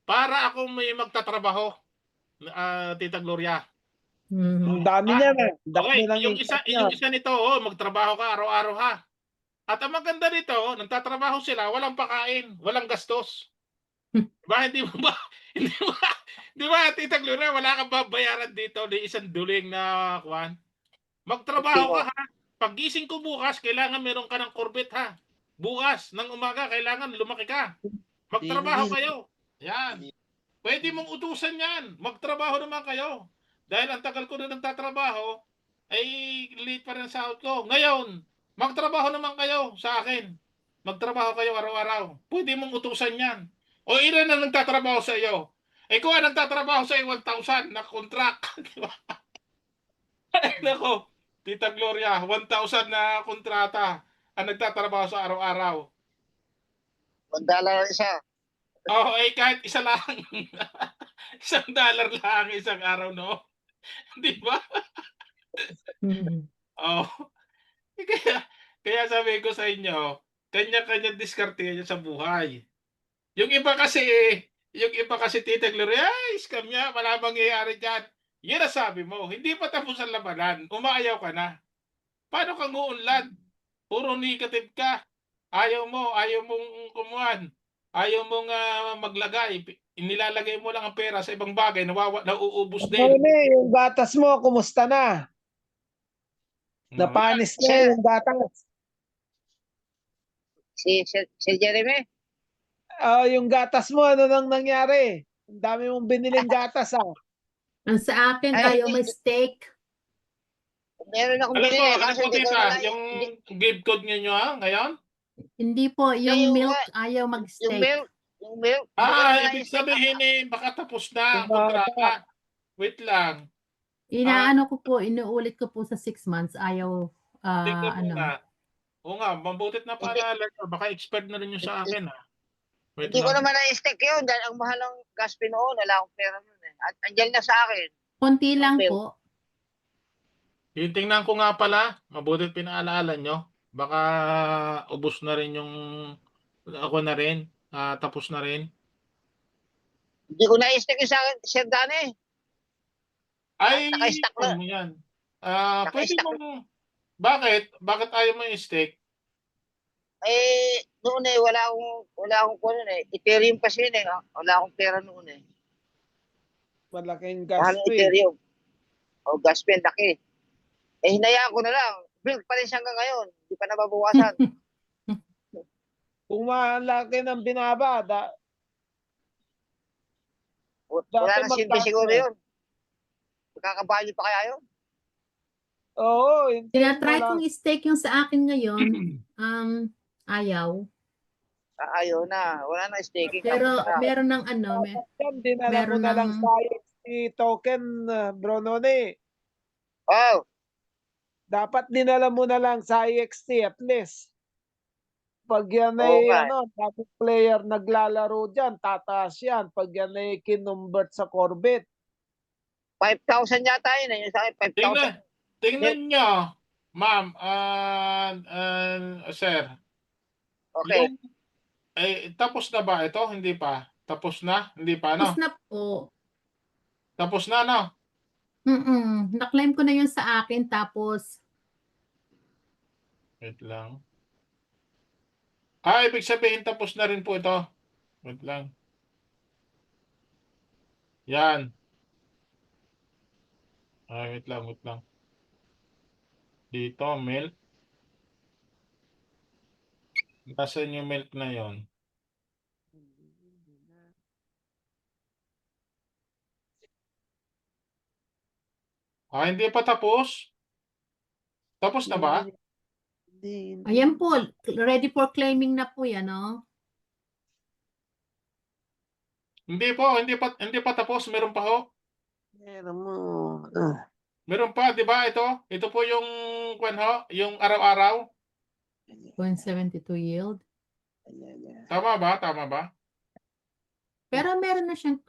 para ako may magtatrabaho, Tita Gloria. Ang dami niya na. Okay, yung isa nito, magtrabaho ka araw-araw ha. At ang maganda nito, nagtatrabaho sila, walang pakain, walang gastos. Diba? Hindi ba, Tita Gloria, wala kang babayaran dito ni isang duling na kuwan. Magtrabaho ka ha. Paggising ko bukas, kailangan meron ka ng Corvette ha. Bukas, ng umaga, kailangan lumaki ka. Magtrabaho kayo. Yan. Pwede mong utusan yan. Magtrabaho naman kayo. Dahil ang tagal ko na nagtatrabaho, ay late pa rin ang sahod ko. Ngayon, magtrabaho naman kayo sa akin. Magtrabaho kayo araw-araw. Pwede mong utusan yan. O ilan na nagtatrabaho sa iyo? Kung ang nagtatrabaho sa iyo, 1,000 na contract. Diba? Ay, nako. Tita Gloria, 1,000 na kontrata ang nagtatrabaho sa araw-araw. $1 isa. Kahit isa lang. $1 lang isang araw, no? Di ba? Kaya sabi ko sa inyo, kanya-kanya diskarte niya sa buhay. Yung iba kasi Tita Gloria, scam niya, wala mangyayari dyan. Yan ang sabi mo, hindi pa tapos ang labanan, umaayaw ka na. Paano kang uunlad? Puro negative ka. Ayaw mong kumuhan. Ayaw mong maglagay. Inilalagay mo lang ang pera sa ibang bagay, nauubos din. Yung gatas mo, kumusta na? Napanis na yung gatas. Si Jeremy? Yung gatas mo, ano nang nangyari? Ang dami mong biniling gatas Ang sa akin, tayo may steak. Meron akong Alam binili. mo, Tita, yung gift code niyo ngayon? Hindi po, yung Yung milk, ayaw Yung mag-steak. milk. Ibig sabihin baka tapos na ang kontrata. Wait lang. Inaano ko po, inuulit ko po sa 6 months, ayaw, Tingnan mo nga. Oo nga, mabutit na paalala nyo. Baka expert na rin yung sa akin Wait Hindi ko lang. naman na-stick yun dahil ang mahal ng gas noon, wala akong pera nun eh. At andyan na sa akin. konti lang Okay. po. Tingnan ko nga pala. Mabutit pinaalala nyo. Baka ubos na rin yung ako na rin. Tapos na rin. Hindi ko na-stick yung sa akin, Sir Danny. Ay, Naka-stack na. ano yan? Pwede Naka-stack mong, bakit ayaw mo i-stake? Noon eh, wala akong kuno eh. Ethereum kasi yun eh. Wala akong pera noon eh. Malaking Mahal gasto ng eh. Ethereum. O gas fee, laki. Hinayaan ko na lang. Build pa rin siya hanggang ngayon. Hindi pa nababawasan. Kung malaki ng binaba, Wala dati na silbi magkano? siguro yun. Magkakabalyo pa kaya yun? Oo, hindi mo Tinatry lang. kong i-stake yung sa akin ngayon. Ayaw. Ayaw na. Wala na staking. Pero Tapos na. meron ng ano, Yan, dinala mo meron na lang ng sa IXT token, Bro Noni. Oh, Dapat dinala mo na lang sa IXT at least. Pag yan Oo ay nga. dati player naglalaro dyan, tataas yan. Pag yan ay kinumbert sa Corbett. 5,000 yata yun. Yung sa akin, 5,000. Tingnan nyo, ma'am, sir. Okay. Yung, tapos na ba ito? Hindi pa. Tapos na? Hindi pa, tapos no? na po. Tapos na, no? Na-claim ko na yun sa akin tapos Wait lang. Ibig sabihin tapos na rin po ito. Wait lang. Yan. Wait lang, wait lang. Dito, milk. Nasaan yung milk na yon? Hindi pa tapos? Tapos na ba? ayan po, ready for claiming na po yan, no? Hindi pa tapos, meron pa ho. Meron mo. Meron pa, 'di ba? Ito po yung yung araw-araw. 0.72 yield. Tama ba? Tama ba? Pero meron na siyang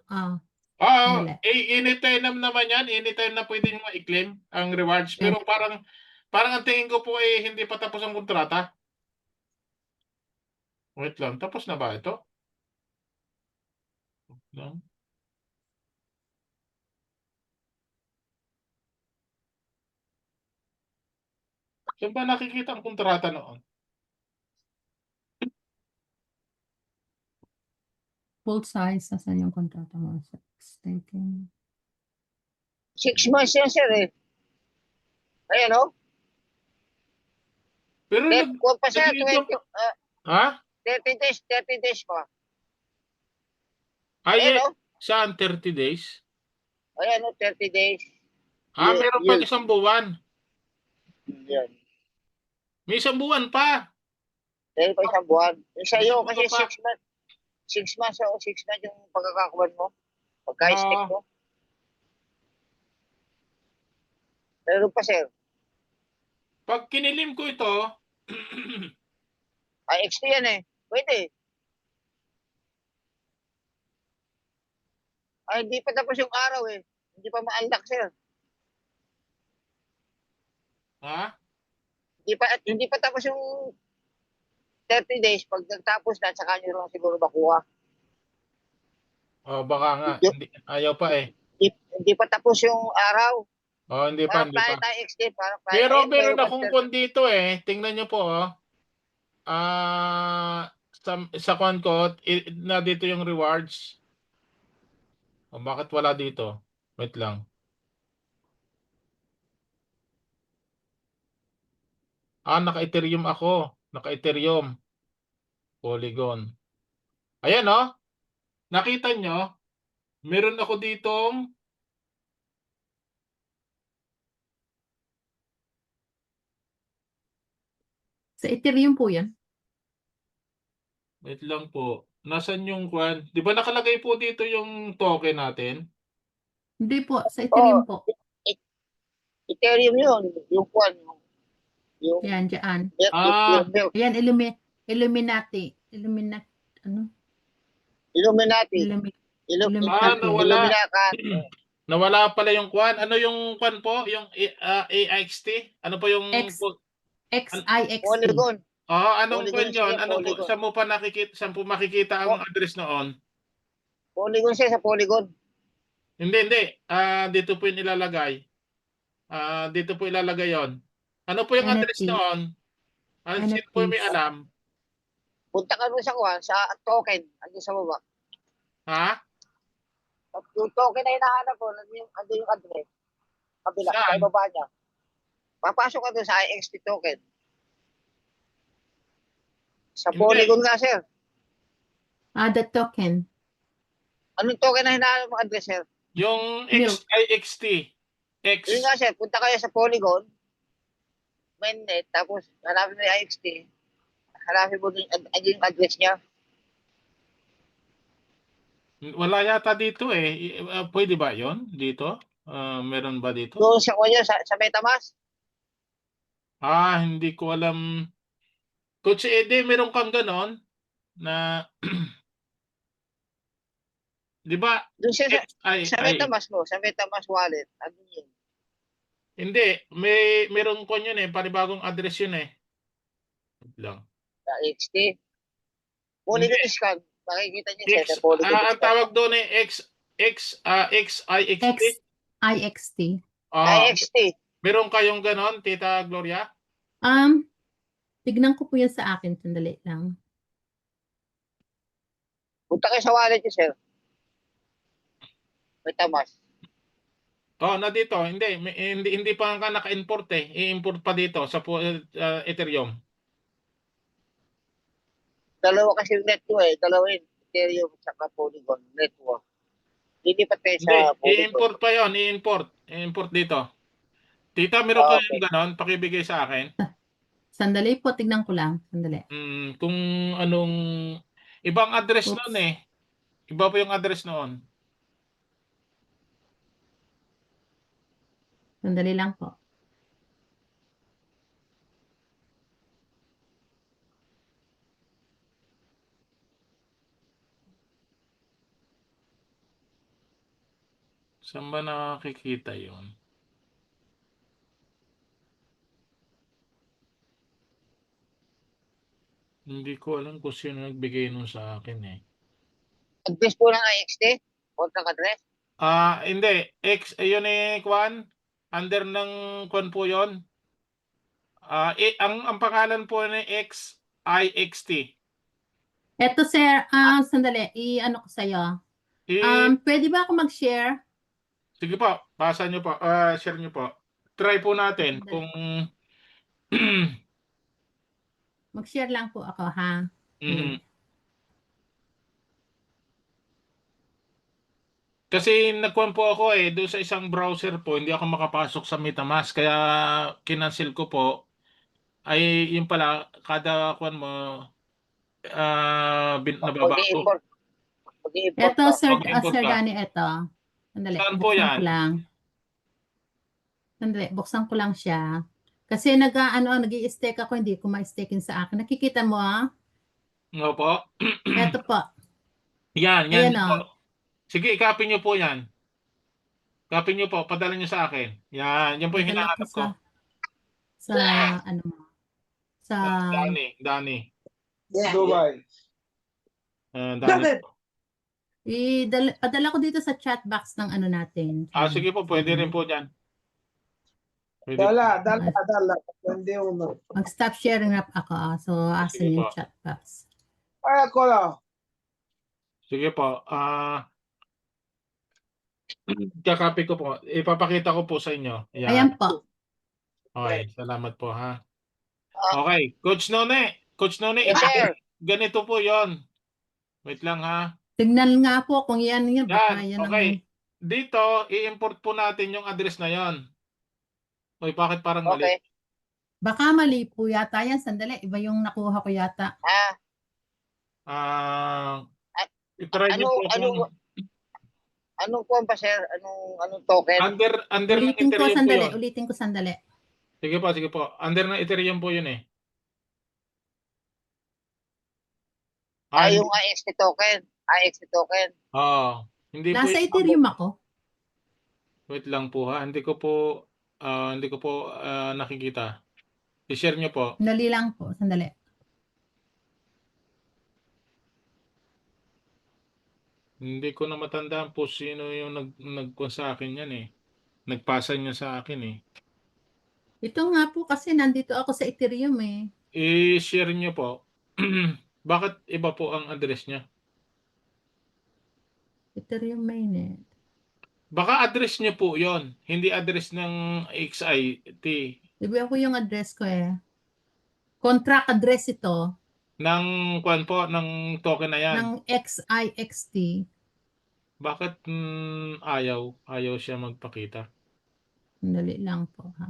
Oo, mali. anytime naman yan, anytime na pwede nyo i-claim ang rewards. Pero parang ang tingin ko po hindi pa tapos ang kontrata. Wait lang, tapos na ba ito? Wait lang. Saan ba nakikita ang kontrata noon? Full size, nasan yung kontrata mo sa staking? 6 months yan, sir eh. Ayan, oh. Pero Kung pa siya, nag-iisang 20, ha? 30 days pa. Ay, Ayan, oh. saan 30 days? Ayan, oh, 30 days. Meron pang isang buwan. Yan. May isang buwan pa. Dahil pa isang buwan. Yung sa'yo, kasi Pa. 6 months. 6 months o 6 months yung pagkakakuan mo. Pagka-stick mo. Meron pa, sir. Pag kinilim ko ito, IXT yan eh. Pwede. Hindi pa tapos yung araw eh. Hindi pa ma-unlock, sir. ha? Hindi pa tapos yung 30 days. Pag nagtapos na, saka nyo lang siguro makuha. Baka nga. Ayaw pa eh. Hindi pa tapos yung araw. Hindi pa, hindi pa. Tayo XT. Pero meron akong dito eh. Tingnan nyo po sa kwan ko, na dito yung rewards. Bakit wala dito? Wait lang. Naka-Ethereum ako. Naka-Ethereum. Polygon. Ayan nakita nyo? Meron ako ditong Sa Ethereum po yan. wait lang po. Nasaan yung kwan? Di ba nakalagay po dito yung token natin? Hindi po, sa Ethereum po. Ethereum yun. Yung kwan. Yung Yan, dyan. milk. Ayan, Illuminati. Ano? Illuminati. Illuminati. Nawala. Nawala pala yung kwan. Ano yung kwan po? Yung AXT? Ano po yung XIXT. Polygon. anong Polygon kwan yun? siya, Polygon. Saan po makikita ang address noon? Polygon siya sa Polygon. Hindi. Dito po yung ilalagay. Dito po ilalagay yon. Ano po yung address NFT. noon? Sino po may alam? Punta ka doon sa kuwan, sa token, andun sa baba. Ha? At yung token na hinahanap ko, andun yung address. Kabila, sa Saan? ibaba niya. Papasok ka doon sa IXT token. Sa Hindi. Polygon nga, sir. The token. Anong token na hinahanap mo address, sir? Yung Milk. XIXT. X. Yun nga, sir. Punta kayo sa Polygon, mainnet, tapos hanapin mo yung IXT. Hanapin mo din yung address niya. Wala yata dito eh. Pwede ba yon dito? Meron ba dito? Doon sa kuwan sa MetaMask. Hindi ko alam. Coach Ede, meron kang ganon na di ba? Doon siya sa XII. MetaMask mo, sa MetaMask wallet. Andun yun. Hindi, meron ko yun eh, panibagong address yun eh. Wait lang. Sa IXT. Polygon scan. Makikita niyo X, sa Polygon ang scan. tawag doon eh XIXT. IXT. IXT. Meron kayong ganon, Tita Gloria? Tignan ko po yan sa akin. Sandali lang. Punta kayo sa wallet niyo, sir. MetaMask. Na dito, hindi pa nga naka-import eh. I-import pa dito sa Ethereum. Dalawa kasi yung network eh. Dalawa yun. Ethereum at Polygon network. Lilipat kayo Hindi, sa Polygon. i-import pa yon, i-import dito. Tita, meron Okay. kayong ganon, pakibigay sa akin. Sandali po. Tignan ko lang. Sandali. Kung anong ibang address Oops. noon eh. Iba pa yung address noon. Sandali lang po. Saan ba nakikita yun? Hindi ko alam kung sino nagbigay nun sa akin eh. Address po ng IXT? Contract address? Hindi. Yun eh, Kwan. Under ng Kwan po yun. Ang pangalan po ni XIXT. Eto, sir. Sandali. I-ano ko sa'yo. Pwede ba ako mag-share? Sige po, pasa nyo po. Share nyo po. Try po natin kung Mag-share lang po ako, ha? Mhm. Kasi nagkuhan po ako eh, doon sa isang browser po, hindi ako makapasok sa MetaMask. Kaya kinancel ko po. Ay, yung pala, kada kuhan mo, nababago. Mag-i-import. Mag-i-import Eto, ka. sir, Mag-import Sir ka. Danny, eto. Sandali. Saan po Buksan yan? ko lang. Sandali. Buksan ko lang siya. Kasi nag-i-stake ako, hindi ko ma-stakein sa akin. Nakikita mo, ha? Nga po. Eto po. Yan Ayan, po. o. Sige, i-copy nyo po yan. Copy nyo po, padala nyo sa akin. Yan po yung Padala ko hinahanap ko. sa, ano mo, sa, Danny. Dubai. Danny. padala ko dito sa chat box ng ano natin. Sige po, pwede rin po dyan. Pwede po. Dala. Hindi uno. Mag-stop sharing up ako. So, asan yung po. chat box? Ay, ako lang. Sige po. Kakopy ko po. Ipapakita ko po sa inyo. Yan. Ayan po. Okay, salamat po ha. Okay, Coach None. Yes, sir. Ganito po yon. Wait lang ha. Tignan nga po kung yan. Baka Yan, yan okay. Dito, i-import po natin yung address na yon. Uy, bakit parang mali? Okay. Baka mali po yata yan. Sandali. Iba yung nakuha ko yata. I-try niyo po kung Anong kuwan pa, sir? Anong token? under ng Ulitin ko Ethereum po sandali. yun. Ulitin ko sandali. Sige po. Under ng Ethereum po yun eh. Yung IXT token. IXT token. Hindi po Nasa yun. Ethereum ako. Wait lang po ha. Hindi ko po nakikita. I-share niyo po. Dali lang po. Sandali. Hindi ko na matandaan po sino yung nagkuha sa akin yan eh. Nagpasa niya sa akin eh. Ito nga po kasi nandito ako sa Ethereum eh. I-share niyo po. Bakit iba po ang address niya? Ethereum mainnet. Baka address niyo po yon, hindi address ng XIT. Di ba ako yung address ko eh. Contract address ito Ng kwan po, ng token na yan. ng XIXT. Bakit ayaw siya magpakita? Dali lang po. Ha?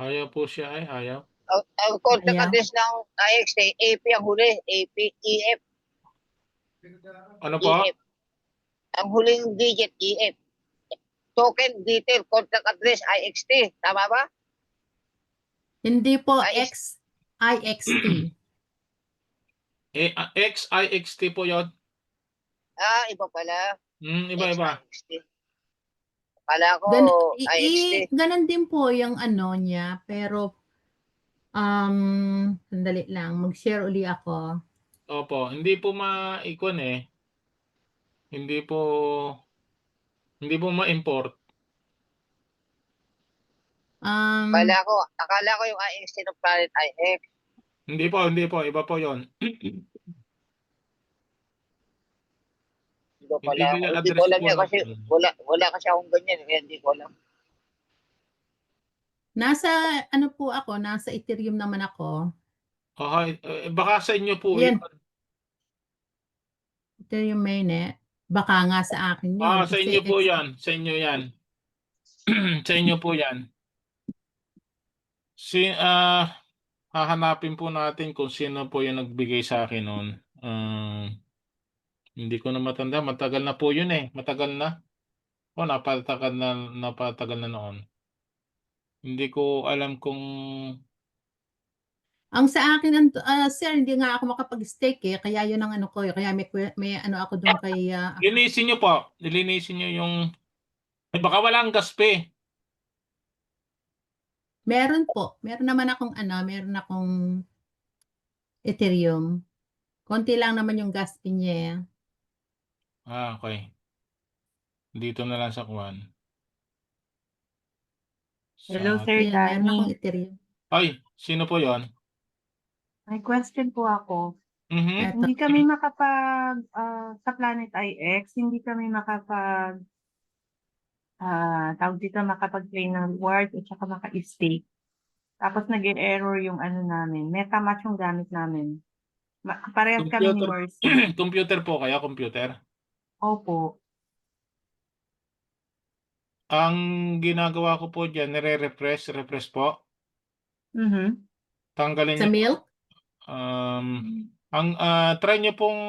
Ayaw po siya ayaw. Ang contact Ayaw. address ng IXT, AP ang huli, AP, EF, Ano po? EF. Ang huling digit, EF. Token detail, contact address, IXT. Tama ba? Hindi po Ay, XIXT. XIXT po yon. Iba pala. Iba. XIXT. Kala ko, IXT. Ganun din po yung ano niya, pero sandali lang, mag-share uli ako. Opo, hindi po maikon eh. Hindi po ma-import. Akala ko yung IXT ng Planet IX. Hindi po, iba po yon. Iba pala. Hindi nila Hindi ko address alam po, yan no? kasi wala kasi akong ganyan. Kaya hindi ko alam. Nasa ano po ako, nasa Ethereum naman ako. Baka sa inyo po Yan. yun. Ethereum mainnet. Baka nga sa akin yun. Sa kasi inyo po yan. Sa inyo yan. Sa inyo po yan. Hahanapin po natin kung sino po yung nagbigay sa akin noon. Hindi ko na matanda. Matagal na po yun eh. Matagal na. Napatagal na noon. Hindi ko alam kung... Ang sa akin, sir, hindi nga ako makapag-stake eh. Kaya yun ang ano ko. Kaya may ano ako doon kay... Linisin nyo po. Linisin nyo yung... baka walang gaspe. Meron po. Meron naman akong meron akong Ethereum. Konti lang naman yung gas fee niya. Okay. Dito na lang sa kuwan. Hello, Sir Ayan, meron akong Danny. Ethereum. Ay, sino po yon? May question po ako. Mhm. Eto. Hindi kami sa Planet IX, hindi kami tawag dito, makapag-play ng reward at saka maka-stake. Tapos nag-error yung ano namin. MetaMask yung gamit namin. Parehas kami ni Mercy. Computer po kaya, computer. Opo. Ang ginagawa ko po diyan, refresh po. Tanggalin Sa niyo. milk? Try niyo pong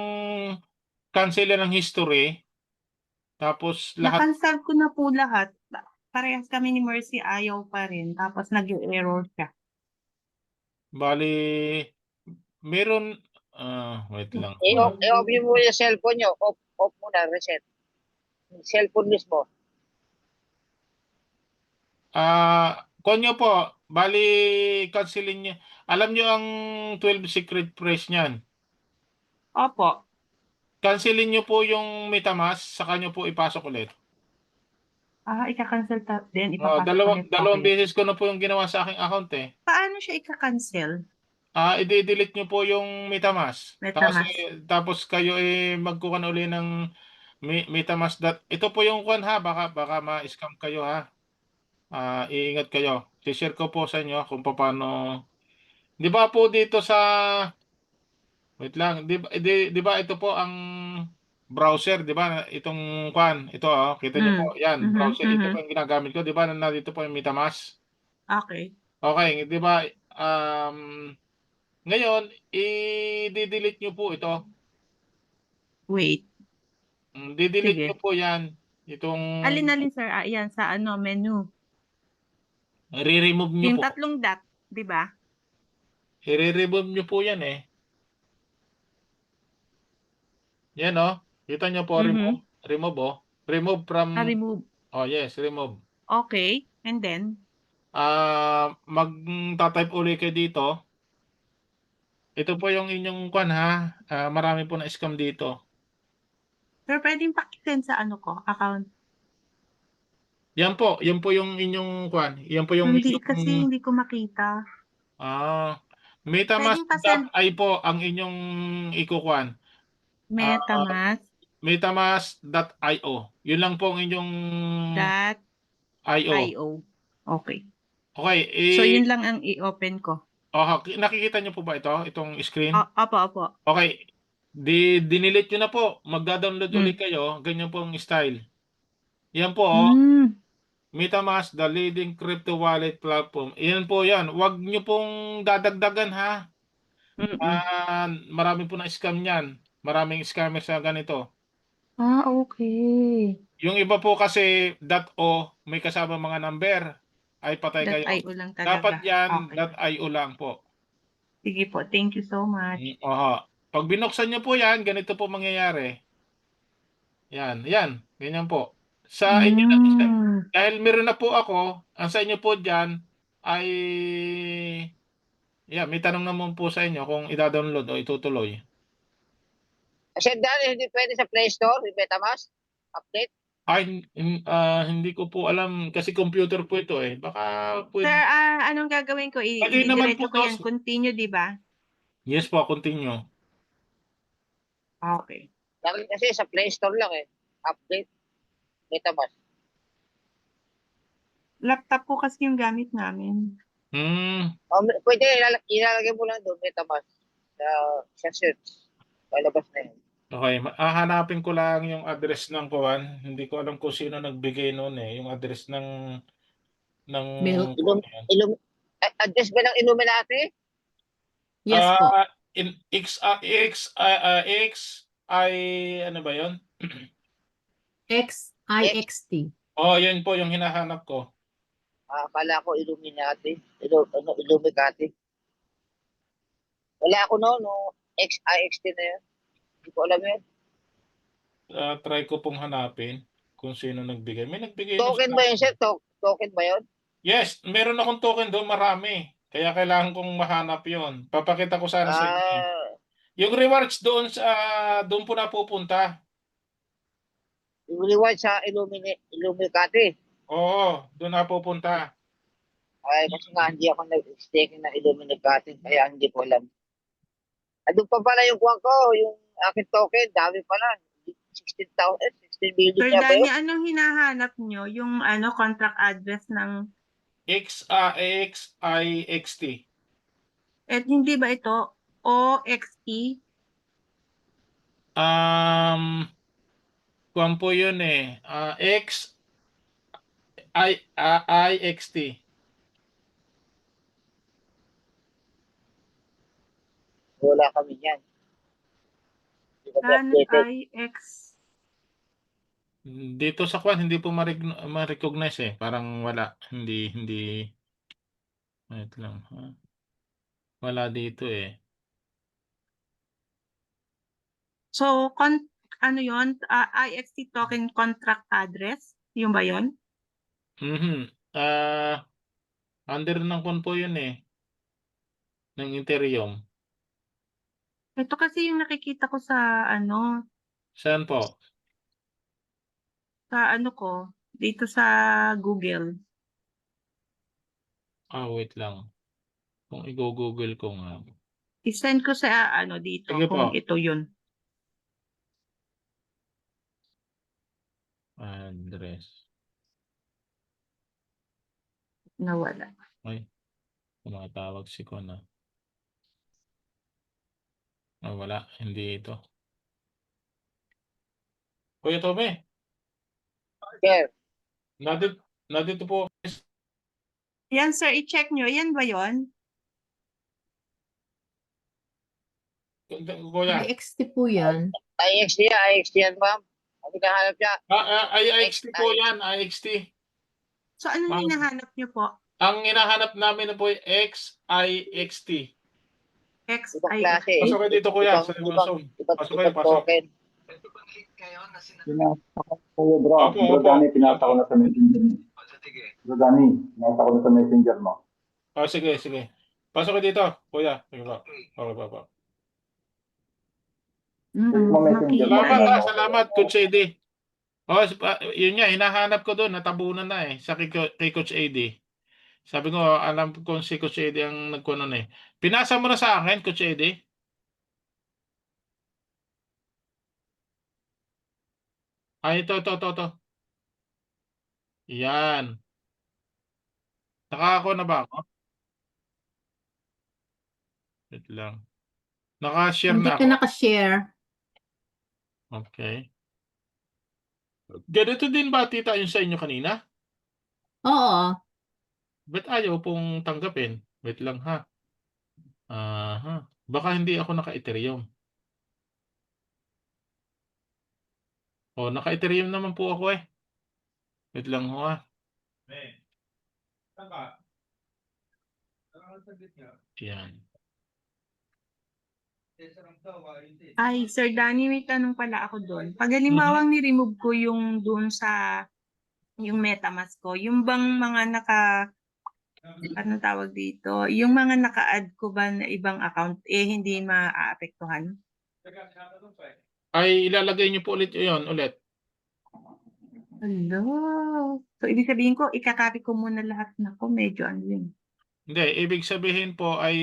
cancel ng history. Tapos lahat Nakansel ko na po lahat. Parehas kami ni Mercy, ayaw pa rin. Tapos nag-error siya. bali meron wait lang. I-off nyo muna yung cellphone nyo. Off muna, reset. Cellphone mismo. Konyo po, bali cancelin niyo. Alam niyo ang 12 secret phrase niyan. Opo. Cancelin niyo po yung MetaMask, saka niyo po ipasok ulit. Ika-cancel din. Ipapasok ulit. Dalawang Okay. beses ko na po yung ginawa sa aking account eh. Paano siya ika-cancel? I-delete niyo po yung MetaMask. MetaMask. Tapos kayo magkuha na uli ng MetaMask. Ito po yung kuan ha, baka ma-scam kayo ha. Iingat kayo. I-share ko po sa inyo kung paano. Di ba po dito sa wait lang, di ba ito po ang browser, di ba? Itong kuan, ito kita niyo po. Yan, browser. Ito po yung ginagamit ko, di ba? Nandito po yung MetaMask. Okay. Okay, di ba? Ngayon, i-delete nyo po ito. Wait. Di-delete Sige. nyo po yan. Itong Alin sir? Yan sa menu. re-remove nyo Yung po. tatlong dot, di ba? I-remove nyo po yan eh. Yan Kita nyo po, remove. Remove Remove from... Remove. yes, remove. Okay. And then? Magta-type uli kayo dito. Ito po yung inyong kwan ha. Marami po na scam dito. Sir, pwedeng pakisend sa account. Yan po yung inyong kwan. Yan po yung Hindi, inyong... kasi hindi ko makita. Pwedeng pa-send MetaMask.ai po ang inyong ikukuhan. MetaMask MetaMask.io. Yun lang po ang inyong dot IO. io. Okay. Okay, So, yun lang ang i-open ko. nakikita niyo po ba ito? Itong screen? Opo. Okay. Dinilit nyo na po. Magda-download Mm. ulit kayo. Ganyan po ang style. Yan po, Mm. MetaMask, the leading crypto wallet platform. Yan po yan. Huwag nyo pong dadagdagan ha. Marami po na scam yan. Maraming scammer sa ganito. Okay. Yung iba po kasi .o may kasama mga number ay patay kayo. .io lang talaga. Dapat yan Okay. .io lang po. Sige po. Thank you so much. Pag binuksan nyo po yan, ganito po mangyayari. Yan. Ganyan po. Sa inyo na, dahil meron na po ako, ang sa inyo po dyan ay may tanong naman po sa inyo kung ida-download o itutuloy. Kasi dahil hindi pwede sa Play Store, yung MetaMask, update. Hindi ko po alam kasi computer po ito eh. Baka pwede. Sir, anong gagawin ko? Pwede naman Didiretso po ko yan. Continue, di ba? Yes po, continue. Okay. Kasi sa Play Store lang eh. Update, MetaMask. Laptop ko kasi yung gamit namin. Pwede ilalagay mo lang doon, MetaMask. Sa search. Palabas na yun. Okay, hahanapin ko lang yung address ng kuwan. Hindi ko alam kung sino nagbigay noon eh. Yung address ng Milk. Address ba ng Illuminati? Yes po. ano ba yun? XIXT. Yun po yung hinahanap ko. Akala ko Illuminati. Illuminati. Wala ako no XIXT na yun. Hindi ko alam yun. Try ko pong hanapin kung sino nagbigay. May nagbigay. Token ba yun, sir? Token ba yun? Yes, meron akong token doon, marami. Kaya kailangan kong mahanap yon. Papakita ko sana sa inyo. Yung rewards doon doon po napupunta. Yung reward sa Illuminati. Oo, doon napupunta. Ay, kasi nga hindi ako nag-staking ng Illuminati. Kaya hindi ko alam. Doon pa pala yung kuwan ko, yung aking token, dami pala. 16 billion Sir na ba Danny, yun? anong hinahanap nyo? Yung contract address ng... XIXT. hindi ba ito OXE? Kuwan po yun eh. IXT. Wala kami yan. Hindi kami updated. IX. Dito sa kwan, hindi po ma-recognize eh. Parang wala. Hindi. Wait lang. Wala dito eh. So, ano yun? IXT token contract address? Yung ba yun? Under ng kwan po yun eh. Ng Ethereum. Ito kasi yung nakikita ko sa Saan po? sa ko, dito sa Google. Wait lang. Kung i-google ko nga. I-send ko sa dito Sige kung po. ito yun. Address. Nawala. Ay, tumatawag si Kona. Wala, hindi ito. Kuya Tome, Sir, nandito po. Yan sir, i-check nyo. Yan ba yun? Kuya. IXT po yan. IXT yan, ma'am. Ang hinahanap niya. IXT po yan, IXT. So, anong Ma'am. hinahanap nyo po? Ang hinahanap namin na po ay XIXT. Ibang klase. Pasok kayo dito kuya, sa Zoom. Pasok kayo, pasok. Token. Pinasa ko sa'yo, bro. Opo, Bro opo. Danny, pinasa ko na sa messenger mo. Bro Danny, pinasa ko na sa messenger mo. Sige. Pasok kayo dito, kuya. Sige po. Okay, pa. Salamat, Coach AD. Yun nga, hinahanap ko doon, natabunan na eh, sa kay Coach AD. Sabi ko, alam ko si Coach Eddie ang nagkunan eh. Pinasa mo na sa akin, Coach Eddie? Ito. Yan. Nakako na ba ako? Wait lang. Naka-share Hindi na ka ako. naka-share. Okay. Ganito din ba, tita, yung sa inyo kanina? Oo. Ba't ayaw pong tanggapin? Wait lang ha. Aha. Baka hindi ako naka-Ethereum. O, naka-Ethereum naman po ako eh. Wait lang ho ha. Yan. Ay, Sir Danny, may tanong pala ako doon. Pag halimbawang ni-remove ko yung doon sa yung MetaMask ko, yung bang mga ano tawag dito, yung mga naka-add ko ba na ibang account, hindi maaapektuhan? Ay, ilalagay niyo po ulit yun ulit. Hello. So, ibig sabihin ko, ikakopy ko muna lahat na ko, medyo ano yun. Hindi, ibig sabihin po ay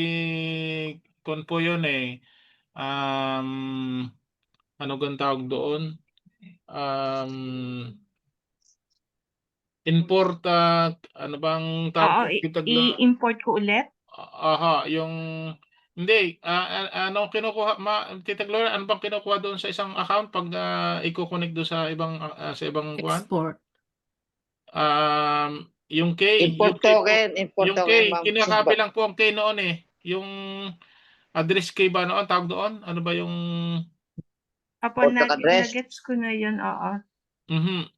kung po yun eh. Ano gan tawag doon? Import, ano bang Oo, tawag dito? i-import ko ulit? Aha, yung hindi, ano kinukuha, Tita Gloria, ano bang kinukuha doon sa isang account pag i-connect doon sa ibang kuan? Export. Yung K, Import yung K, token, ma'am. kinakapi lang po ang K noon eh. Yung address K ba noon, tawag doon? Ano ba yung Apo, Contact address. nag-gets ko na yun, oo.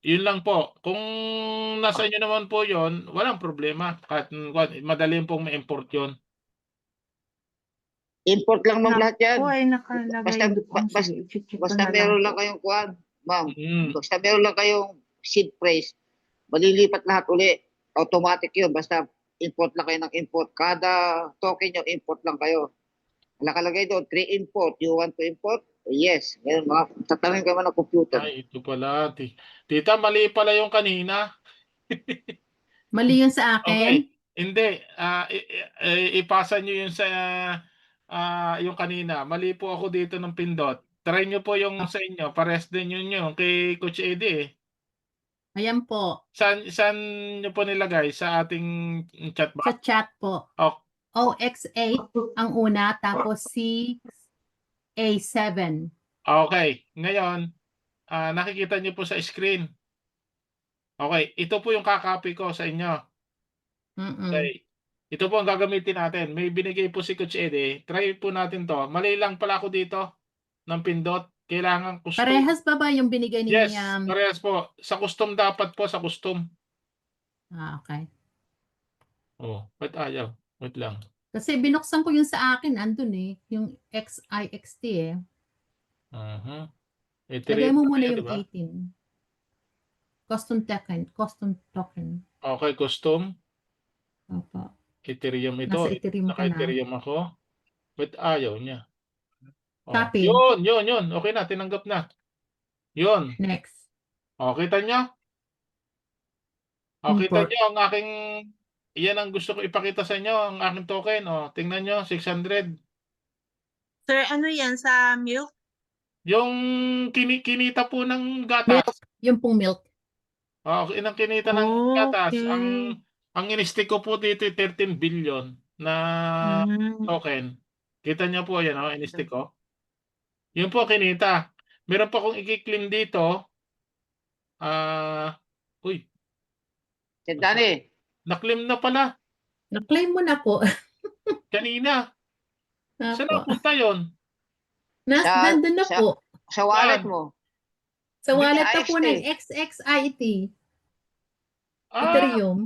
Yun lang po. Kung nasa inyo naman po yun, walang problema. Kahit madali pong ma-import yun. Import lang, ma'am, lahat yan. Naku, ay nakalagay Basta, doon. basta, Sige, i-check ko basta na lang. meron lang kayong kuan, ma'am. Mm. Basta meron lang kayong seed phrase, malilipat lahat uli. Automatic yun. Basta import lang kayo ng import. Kada token nyo, import lang kayo. Nakalagay doon, 3 import. You want to import? Yes. Meron mga, tatanungin kayo ng computer. Ay, ito pala. Tita, mali pala yung kanina. Mali yun sa akin. Okay. Hindi. Ipasa nyo yun sa yung kanina. Mali po ako dito ng pindot. Try nyo po yung sa inyo. Pares din yun yung kay Coach Eddie eh. Ayan po. Saan nyo po nilagay? Sa ating chat Sa box? chat po. Oh, OX8 ang una, tapos A7. okay. Ngayon, nakikita nyo po sa screen. Okay. Ito po yung kakopy ko sa inyo. Okay. Ito po ang gagamitin natin. May binigay po si Coach Eddie. Try po natin to. Mali lang pala ako dito ng pindot. Kailangan custom. Parehas ba yung binigay ni Yes, parehas po. Sa custom dapat po, sa custom. okay. Oh, ba't ayaw? Wait lang. Kasi binuksan ko yung sa akin, andun eh. Yung XIXT eh. Lagay mo muna yung 18. Custom token. Okay, custom. Opo. Ethereum ito. Nasa Ethereum ka na. Naka-Ethereum ako. Ba't ayaw niya? Oh, Copy. Yun. Okay na, tinanggap na. Yun. Next. O, kita nyo? O, kita Import. nyo ang aking, yan ang gusto ko ipakita sa inyo, ang aking token. O, tingnan nyo, 600. Sir, ano yan? Sa milk? Yung kinita po ng gatas. Yung pong milk. O, inang kinita ng gatas. Okay. Ang in-stick ko po dito, 13 billion na token. Kita nyo po yan, in-stick ko. Yun po kinita. Meron pa akong i-claim dito. Uy, Sir Danny, na-claim na pala. Na-claim mo na po. Kanina. Saan Opo. napunta yun? Nandun na po. sa wallet Saan? mo. Sa wallet na po XXIT. ng XXIT. Ah, Ethereum.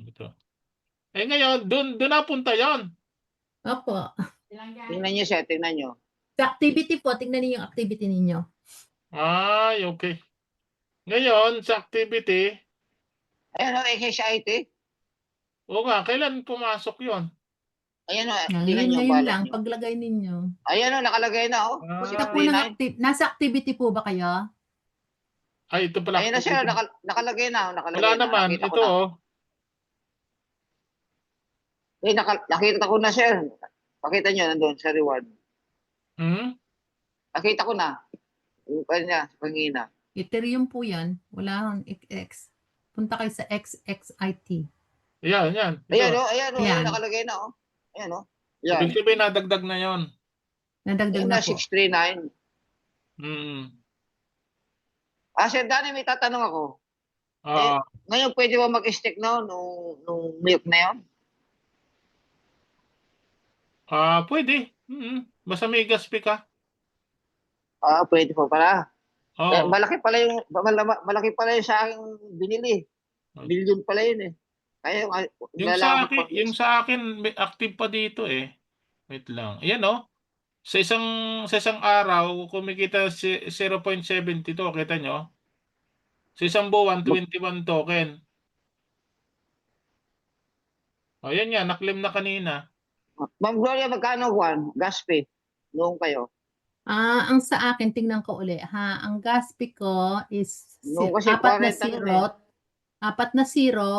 ito. Eh ngayon, doon napunta yon. Opo. Tingnan nyo, sir. Tingnan nyo. Sa activity po, tingnan niyo yung activity ninyo. Ay, okay. Ngayon, sa activity, Ayan o, XXIT. o nga, kailan pumasok yon? Ayan o, tingnan nyo. Ngayon Wallet lang, nyo. paglagay ninyo. Ayan o, nakalagay na o. Ito po ng nasa activity po ba kayo? Ay, ito pala. Ayan na, sir. Nakalagay na. Nakalagay Wala na. naman. Nakita ko Ito, na. Nakita ko na, sir. Pakita nyo, nandun sa reward. Hmm? Nakita ko na. Yung kanya, pangina. Ethereum po yan. Wala kang XX. Punta kayo sa XXIT. Yan, yan. Ayan, Ito. ayan, Ayan. nakalagay na, Ayan, Yan. Ibig sabihin, nadagdag na yon. Nadagdag Ayan na na, po. 639. Hmm. Sir Danny, may tatanong ako. Ah, Ngayon, pwede ba mag-stick na nung milk na yun? pwede. Basta may gas fee ka. Pwede po pala. Oo. Malaki pala yung sa akin binili. Billion pala yun eh. Kaya Yung sa akin may active pa dito eh. Wait lang. Ayan oh. Sa isang araw kumikita si 0.72, kita nyo? Sa isang buwan 21 token. Ayan yan, naklim na kanina. Ma'am Gloria, magkano Juan? Gas fee? Noong kayo? Ang sa akin, tingnan ko uli ha. Ang gas fee ko is No, kasi 4 na 40 zero. nun eh. 4 na zero.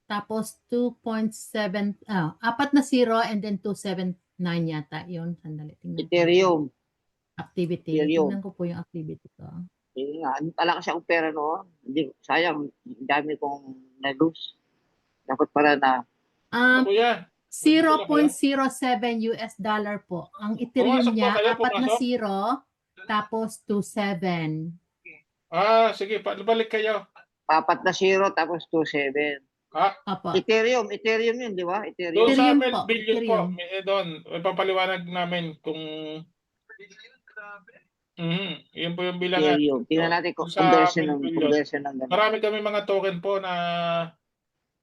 Tapos 2.7. 4 na zero and then 279 yata. Yun, sandali. Tingnan ko. Ethereum. Activity. Ethereum. Tingnan ko po yung activity ko. Yun nga, malakas akong pera noon. Hindi, sayang, ang dami kong na-lose. Dapat pala na, Ako yan. 0.07 US dollar po. Ang Ethereum Pumasok ba niya, kayo? 4 na Pumasok? zero. Tapos 27. Sige, balik kayo. 4 na 0 tapos 27. Opo. Ethereum yun, di ba? Ethereum. Doon sa Ethereum amin, po, billion po. Ethereum. Doon, papaliwanag namin kung yun po yung bilangan. Ethereum. Tingnan natin kung Sa conversion amin, ng ganun. Marami kami mga token po na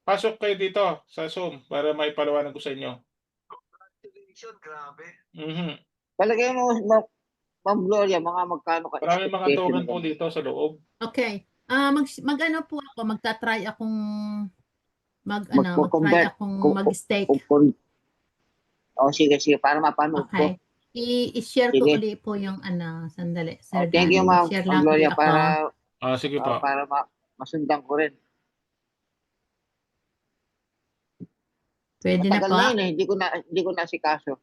pasok kayo dito sa Zoom para may paliwanag ko sa inyo. Palagay mo, Ma'am Gloria, magkano ka Marami mga expectation token na po ganun? dito sa loob. Okay. Mag-ano po ako, magta-try akong mag-try Mag-convert. akong mag-stake. Sige, para mapanood ko. Okay. I-share ko Sige. uli po yung sandali. Sir Thank you, Danny, Ma'am share lang Gloria, ulit ako. Sige po. para masundan ko rin. Pwede na Matagal po. na yun eh, hindi ko na asikaso.